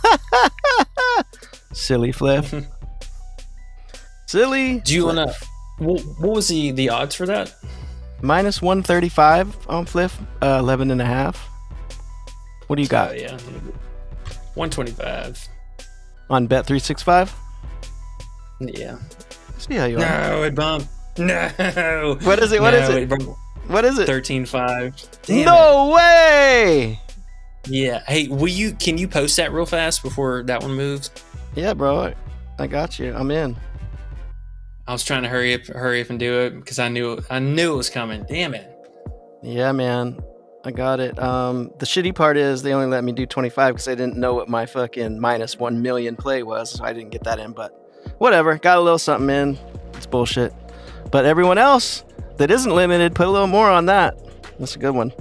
Silly Fliff. Silly. Do you Fliff. want to? What was the odds for that? -135 on Fliff, 11.5. What do you got? Oh yeah, 125 on Bet365? Yeah. See how you are. No, it bumped. No. What is it? What is it? What is it? 13.5. No way. Yeah. Hey, can you post that real fast before that one moves? Yeah, bro. I got you. I'm in. I was trying to hurry up and do it because I knew it was coming. Damn it. Yeah, man. I got it. The shitty part is they only let me do 25 because I didn't know what my fucking -1 million play was, so I didn't get that in. But whatever. Got a little something in. It's bullshit. But everyone else that isn't limited, put a little more on that. That's a good one.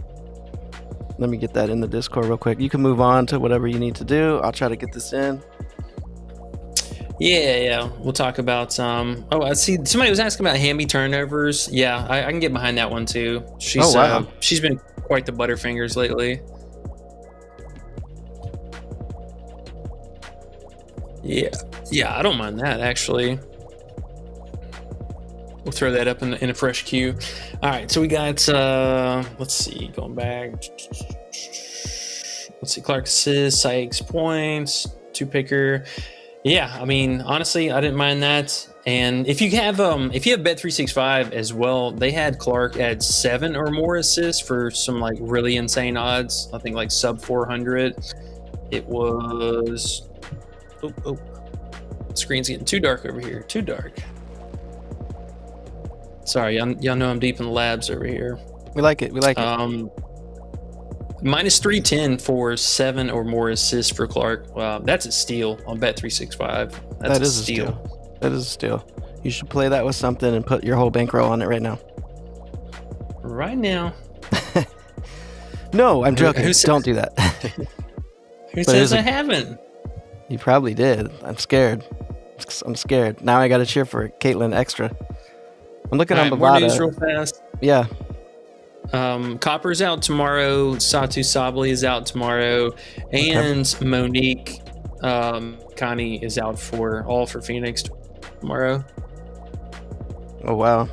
Let me get that in the Discord real quick. You can move on to whatever you need to do. I'll try to get this in. Yeah. We'll talk about I see somebody was asking about Hamby turnovers. Yeah, I can get behind that one too. She's she's been quite the butterfingers lately. Yeah, I don't mind that actually. We'll throw that up in a fresh queue. All right, so we got let's see, going back. Let's see, Clark assists, Sykes points, 2-picker. Yeah, I mean, honestly, I didn't mind that. And if you have Bet365 as well, they had Clark at 7 or more assists for some like really insane odds. I think like sub 400. It was screen's getting too dark over here. Too dark. Sorry, y'all know I'm deep in the labs over here. We like it. -310 for 7 or more assists for Clark. Wow, that's a steal on Bet365. That's a steal. That is a steal. You should play that with something and put your whole bankroll on it right now. Right now. No, I'm joking. Don't do that. Who says I haven't? You probably did. I'm scared. Now I got to cheer for Caitlin extra. I'm looking on Bovada. More news real fast. Yeah. Copper's out tomorrow. Satu Sabli is out tomorrow, and Monique Connie is out for Phoenix tomorrow. Oh wow,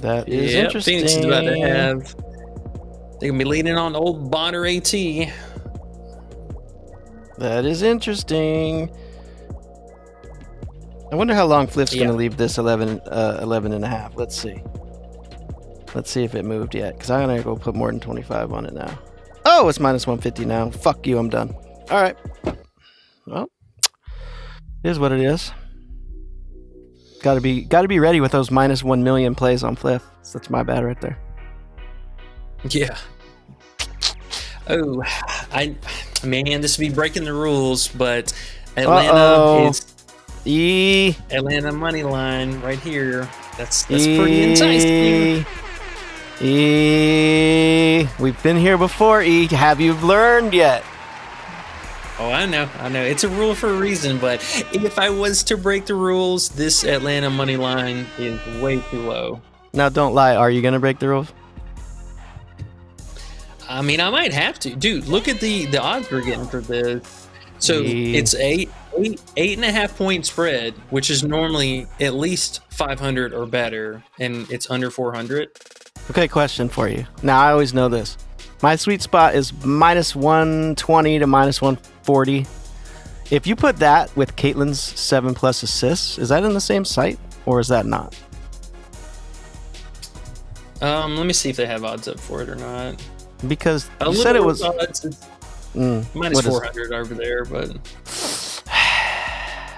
that is interesting. Phoenix is about to have. They're gonna be leaning on old Bonner AT. That is interesting. I wonder how long Fliff's going to leave this 11 and a half. Let's see. Let's see if it moved yet, because I'm going to go put more than 25 on it now. Oh, it's -150 now. Fuck you, I'm done. All right. Well, it is what it is. Got to be ready with those -1 million plays on Fliff. So that's my bad right there. Yeah. Oh, this would be breaking the rules, but Atlanta is Atlanta money line right here. That's pretty enticing. We've been here before. Have you learned yet? Oh, I know. It's a rule for a reason, but if I was to break the rules, this Atlanta money line is way too low. Now, don't lie. Are you gonna break the rules? I mean, I might have to. Dude, look at the odds we're getting for this. So it's 8.5 point spread, which is normally at least 500 or better, and it's under 400. Okay, question for you. Now, I always know this. My sweet spot is -120 to -140. If you put that with Caitlin's 7+ assists, is that in the same site or is that not? Let me see if they have odds up for it or not. Because you said it was minus 400 over there, but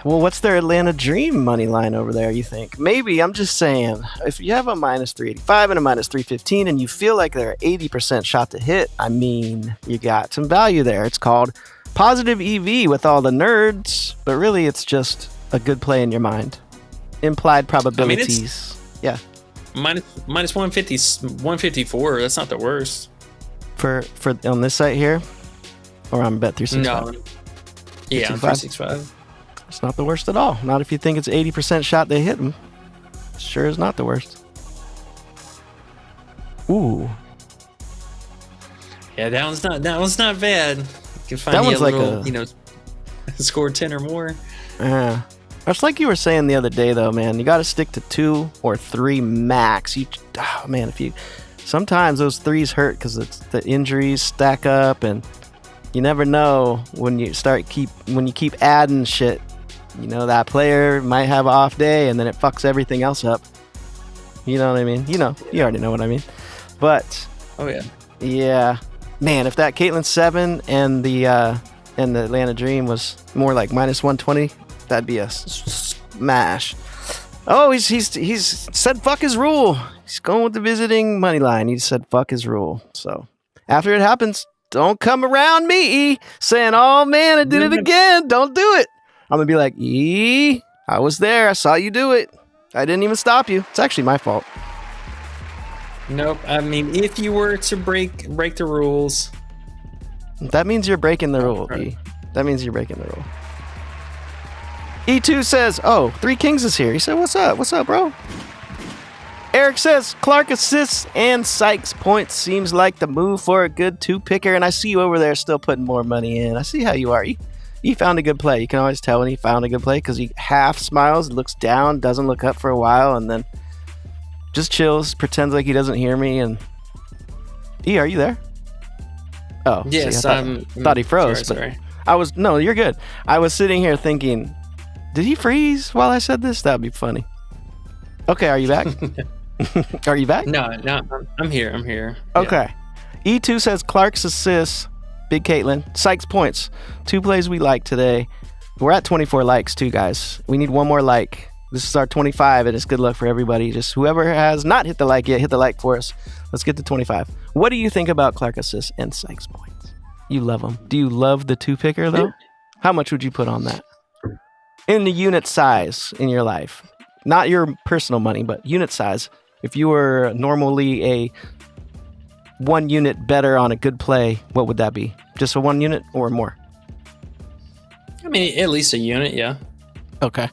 well, what's their Atlanta Dream money line over there, you think? Maybe, I'm just saying, if you have a minus 385 and a minus 315 and you feel like they're 80% shot to hit, I mean, you got some value there. It's called positive EV with all the nerds, but really it's just a good play in your mind. Implied probabilities. Yeah. Minus 150, 154, that's not the worst. For on this site here? Or on Bet365? No. Yeah, 365. It's not the worst at all. Not if you think it's 80% shot they hit them. Sure is not the worst. Ooh. Yeah, that one's not bad. You can find that one's a like little, score 10 or more. Yeah. It's like you were saying the other day, though, man. You got to stick to 2 or 3 max. Sometimes those threes hurt because the injuries stack up, and you never know when you keep adding shit. That player might have an off day, and then it fucks everything else up. You know what I mean? You already know what I mean. But oh yeah, man. If that Caitlyn 7 and the Atlanta Dream was more like minus 120, that'd be a smash. Oh, he's said fuck his rule. He's going with the visiting money line. He said fuck his rule. So after it happens, don't come around me saying, "Oh man, I did it again." Don't do it. I'm going to be like, I was there. I saw you do it. I didn't even stop you. It's actually my fault. Nope. I mean, if you were to break the rules. That means you're breaking the rule, E. That means you're breaking the rule. E2 says, Three Kings is here. He said, what's up? What's up, bro? Eric says, Clark assists and Sykes points seems like the move for a good 2-picker. And I see you over there still putting more money in. I see how you are. He found a good play. You can always tell when he found a good play because he half smiles, looks down, doesn't look up for a while, and then just chills, pretends like he doesn't hear me. And E, are you there? Oh, yes. See, I thought he froze. Sorry. No, you're good. I was sitting here thinking, did he freeze while I said this? That would be funny. Okay, are you back? Are you back? No, I'm here. Okay. Yeah. E2 says Clark's assists. Big Caitlyn. Sykes points. 2 plays we like today. We're at 24 likes too, guys. We need one more like. This is our 25, and it's good luck for everybody. Just whoever has not hit the like yet, hit the like for us. Let's get to 25. What do you think about Clark assists and Sykes points? You love them. Do you love the 2-picker, though? How much would you put on that? In the unit size in your life. Not your personal money, but unit size. If you were normally a 1 unit better on a good play, what would that be? Just a 1 unit or more? I mean, at least a unit, yeah. Okay.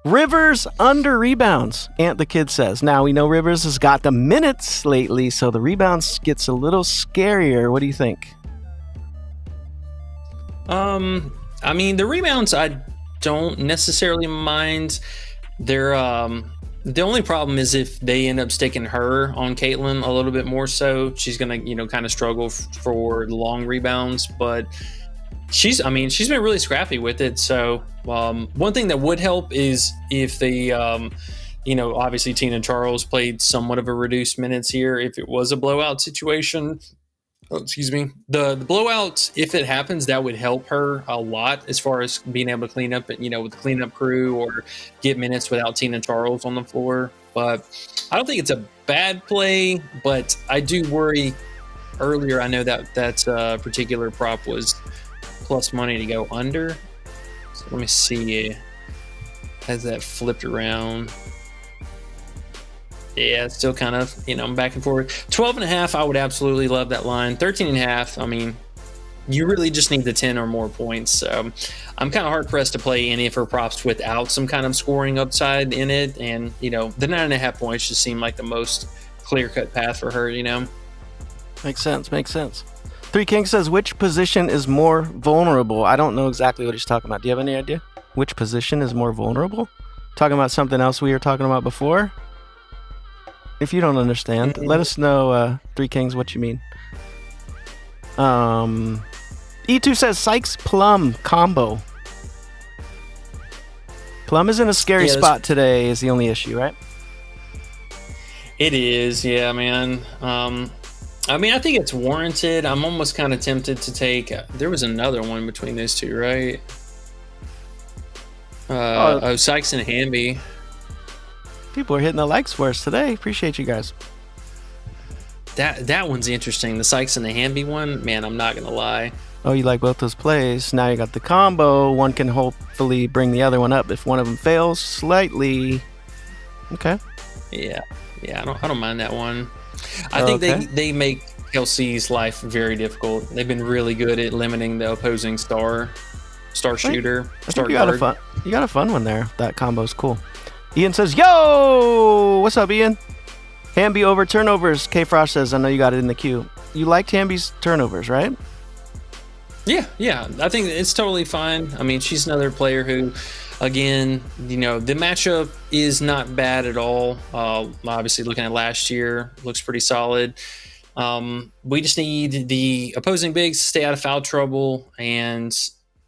Rivers under rebounds, Ant the Kid says. Now, we know Rivers has got the minutes lately, so the rebounds gets a little scarier. What do you think? I mean, the rebounds I don't necessarily mind. They're the only problem is if they end up sticking her on Caitlyn a little bit more so, she's gonna, kind of struggle for the long rebounds, but she's been really scrappy with it. So one thing that would help is if they obviously Tina Charles played somewhat of a reduced minutes here. If it was a blowout situation, the blowout, if it happens, that would help her a lot as far as being able to clean up, with the cleanup crew or get minutes without Tina Charles on the floor. But I don't think it's a bad play, but I do worry. Earlier, I know that particular prop was plus money to go under. So let me see. Has that flipped around? Yeah, it's still kind of, back and forth. 12.5, I would absolutely love that line. 13.5, I mean, you really just need the 10 or more points. So I'm kind of hard pressed to play any of her props without some kind of scoring upside in it. And, the 9.5 points just seem like the most clear-cut path for her, Makes sense. Three King says, which position is more vulnerable? I don't know exactly what he's talking about. Do you have any idea? Which position is more vulnerable? Talking about something else we were talking about before? If you don't understand, let us know, Three Kings, what you mean. E2 says Sykes Plum combo. Plum is in a scary spot today is the only issue, right? It is, yeah, man. I mean, I think it's warranted. I'm almost kind of tempted to take. There was another one between those two, right? Sykes and Hamby. People are hitting the likes for us today. Appreciate you guys. That one's interesting. The Sykes and the Hamby one, man, I'm not gonna lie. Oh, you like both those plays. Now you got the combo. One can hopefully bring the other one up if one of them fails slightly. Okay. Yeah, I don't mind that one. I think they make Kelsey's life very difficult. They've been really good at limiting the opposing star shooter. I think you got a fun one there. That combo's cool. Ian says, "Yo, what's up, Ian?" Hamby over turnovers. K Frost says, "I know you got it in the queue." You liked Hamby's turnovers, right? Yeah. I think it's totally fine. I mean, she's another player who, again, the matchup is not bad at all. Obviously, looking at last year, looks pretty solid. We just need the opposing bigs to stay out of foul trouble, and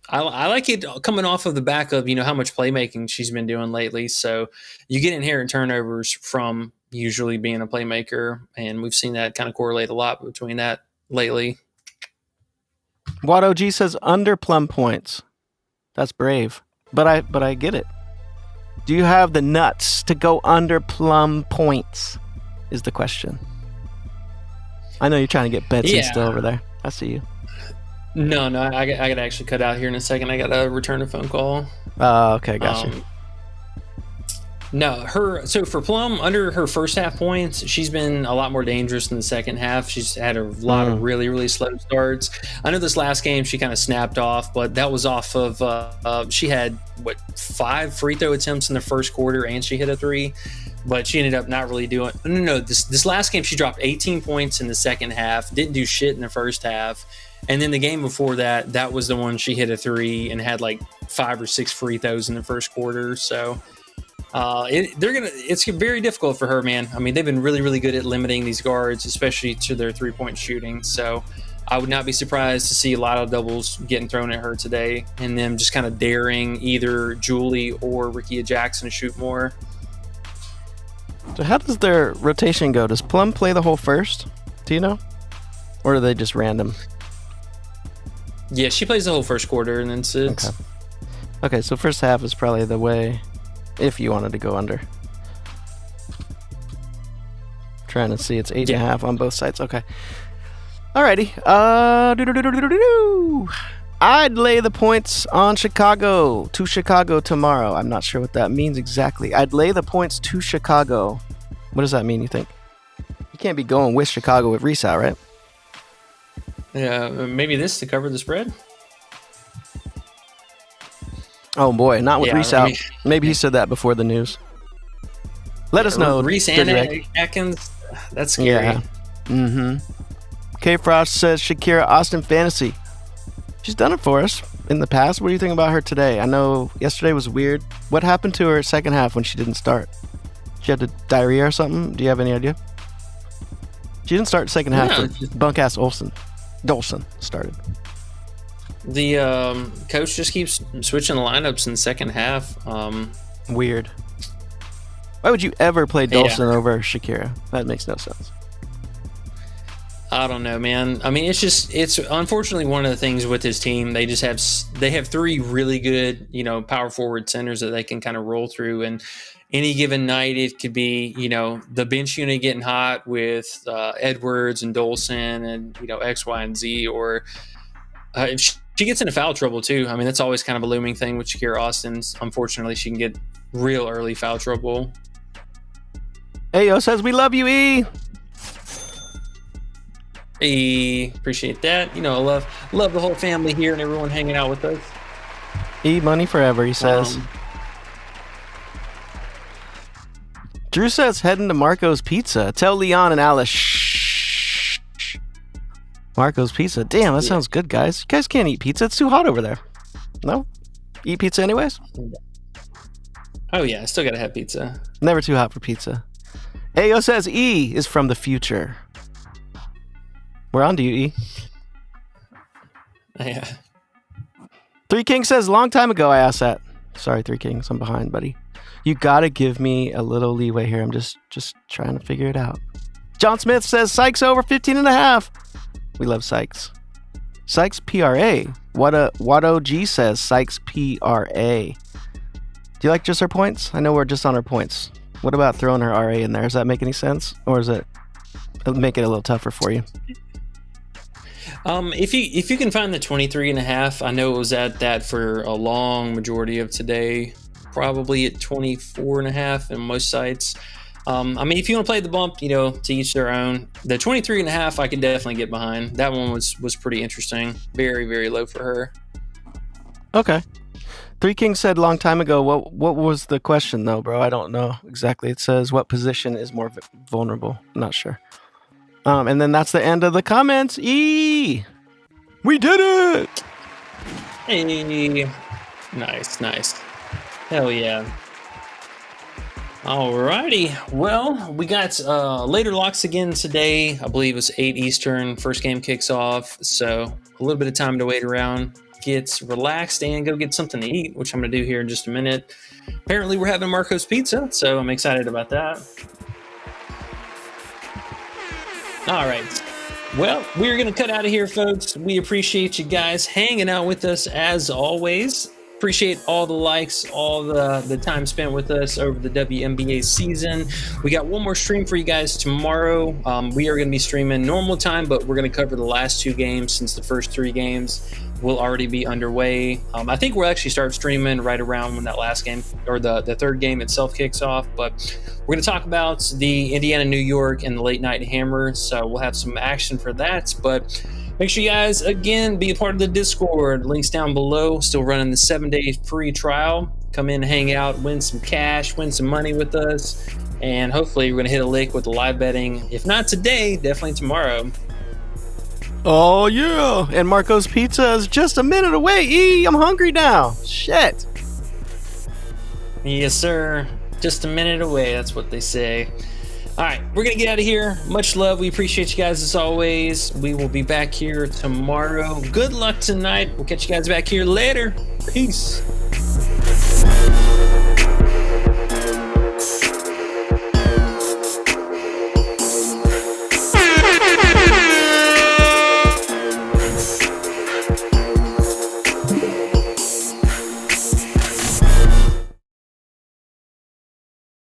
I like it coming off of the back of how much playmaking she's been doing lately. So you get inherent turnovers from usually being a playmaker, and we've seen that kind of correlate a lot between that lately. Watt OG says under Plum points. That's brave, but I get it. Do you have the nuts to go under Plum points? Is the question. I know you're trying to get Betsy still over there. I see you. No, I got to actually cut out here in a second. I got to return a phone call. Okay, gotcha. No, so for Plum, under her first half points, she's been a lot more dangerous in the second half. She's had a lot of really, really slow starts. I know this last game she kind of snapped off, but that was off of she had 5 free throw attempts in the first quarter, and she hit a 3. But she ended up not really doing. No. This last game she dropped 18 points in the second half, didn't do shit in the first half, and then the game before that was the one she hit a 3 and had like 5 or 6 free throws in the first quarter. So. It's very difficult for her, man. I mean, they've been really, really good at limiting these guards, especially to their 3-point shooting. So I would not be surprised to see a lot of doubles getting thrown at her today, and them just kind of daring either Julie or Rickea Jackson to shoot more. So how does their rotation go? Does Plum play the whole first? Do you know? Or are they just random? Yeah, she plays the whole first quarter and then sits. Okay, so first half is probably the way. If you wanted to go under. Trying to see, it's 8.5 on both sides. Okay. Alrighty. I'd lay the points on Chicago. To Chicago tomorrow. I'm not sure what that means exactly. I'd lay the points to Chicago. What does that mean, you think? You can't be going with Chicago with Reese out, right? Yeah, maybe this to cover the spread. Oh boy, not with Reese out. Maybe he said that before the news. Let us know. Reese and Atkins. That's scary. Yeah. Mm-hmm. K Frost says Shakira Austin fantasy. She's done it for us in the past. What do you think about her today? I know yesterday was weird. What happened to her second half when she didn't start? She had diarrhea or something? Do you have any idea? She didn't start second half. Bunk ass Dolson started. The coach just keeps switching the lineups in the second half. Weird. Why would you ever play Dolson over Shakira? That makes no sense. I don't know, man. I mean, it's unfortunately one of the things with this team. They have 3 really good, power forward centers that they can kind of roll through, and any given night it could be, the bench unit getting hot with Edwards and Dolson and X, Y, and Z, or if she gets into foul trouble too. I mean, that's always kind of a looming thing with Shakira Austin. Unfortunately, she can get real early foul trouble. Ayo says we love you, E. Hey, appreciate that. Love the whole family here and everyone hanging out with us. E money forever, he says. Drew says heading to Marco's Pizza. Tell Leon and Alice shh. Marco's Pizza. Damn, that sounds good, guys. You guys can't eat pizza. It's too hot over there. No? Eat pizza anyways? Oh, yeah. I still got to have pizza. Never too hot for pizza. Ayo says E is from the future. We're on to you, E. Yeah. Three Kings says, long time ago I asked that. Sorry, Three Kings, I'm behind, buddy. You gotta give me a little leeway here. I'm just trying to figure it out. John Smith says, Sykes over 15.5. We love Sykes. Sykes PRA. What OG says, Sykes PRA. Do you like just her points? I know we're just on her points. What about throwing her RA in there? Does that make any sense? Or is it make it a little tougher for you? If you can find the 23.5, I know it was at that for a long majority of today, probably at 24.5 in most sites. I mean, if you want to play the bump, you know, to each their own. The 23.5, I can definitely get behind. That one was pretty interesting. Very, very low for her. Okay. Three Kings said long time ago. What was the question though, bro? I don't know exactly. It says what position is more vulnerable. I'm not sure. And then that's the end of the comments. We did it! Hey, nice. Hell yeah. Alrighty. Well, we got later locks again today. I believe it's 8 Eastern. First game kicks off. So a little bit of time to wait around, get relaxed, and go get something to eat, which I'm going to do here in just a minute. Apparently, we're having Marco's Pizza, so I'm excited about that. All right. Well, we're going to cut out of here, folks. We appreciate you guys hanging out with us as always. Appreciate all the likes, all the time spent with us over the WNBA season. We got one more stream for you guys tomorrow. We are going to be streaming normal time, but we're going to cover the last 2 games since the first 3 games will already be underway. I think we'll actually start streaming right around when that last game or the third game itself kicks off. But we're going to talk about the Indiana, New York, and the late night hammer. So we'll have some action for that. But make sure you guys, again, be a part of the Discord. Links down below. Still running the 7-day free trial. Come in, hang out, win some cash, win some money with us. And hopefully we're going to hit a lick with the live betting. If not today, definitely tomorrow. Oh, yeah. And Marco's Pizza is just a minute away. I'm hungry now. Shit. Yes, sir. Just a minute away. That's what they say. All right, we're going to get out of here. Much love. We appreciate you guys as always. We will be back here tomorrow. Good luck tonight. We'll catch you guys back here later. Peace.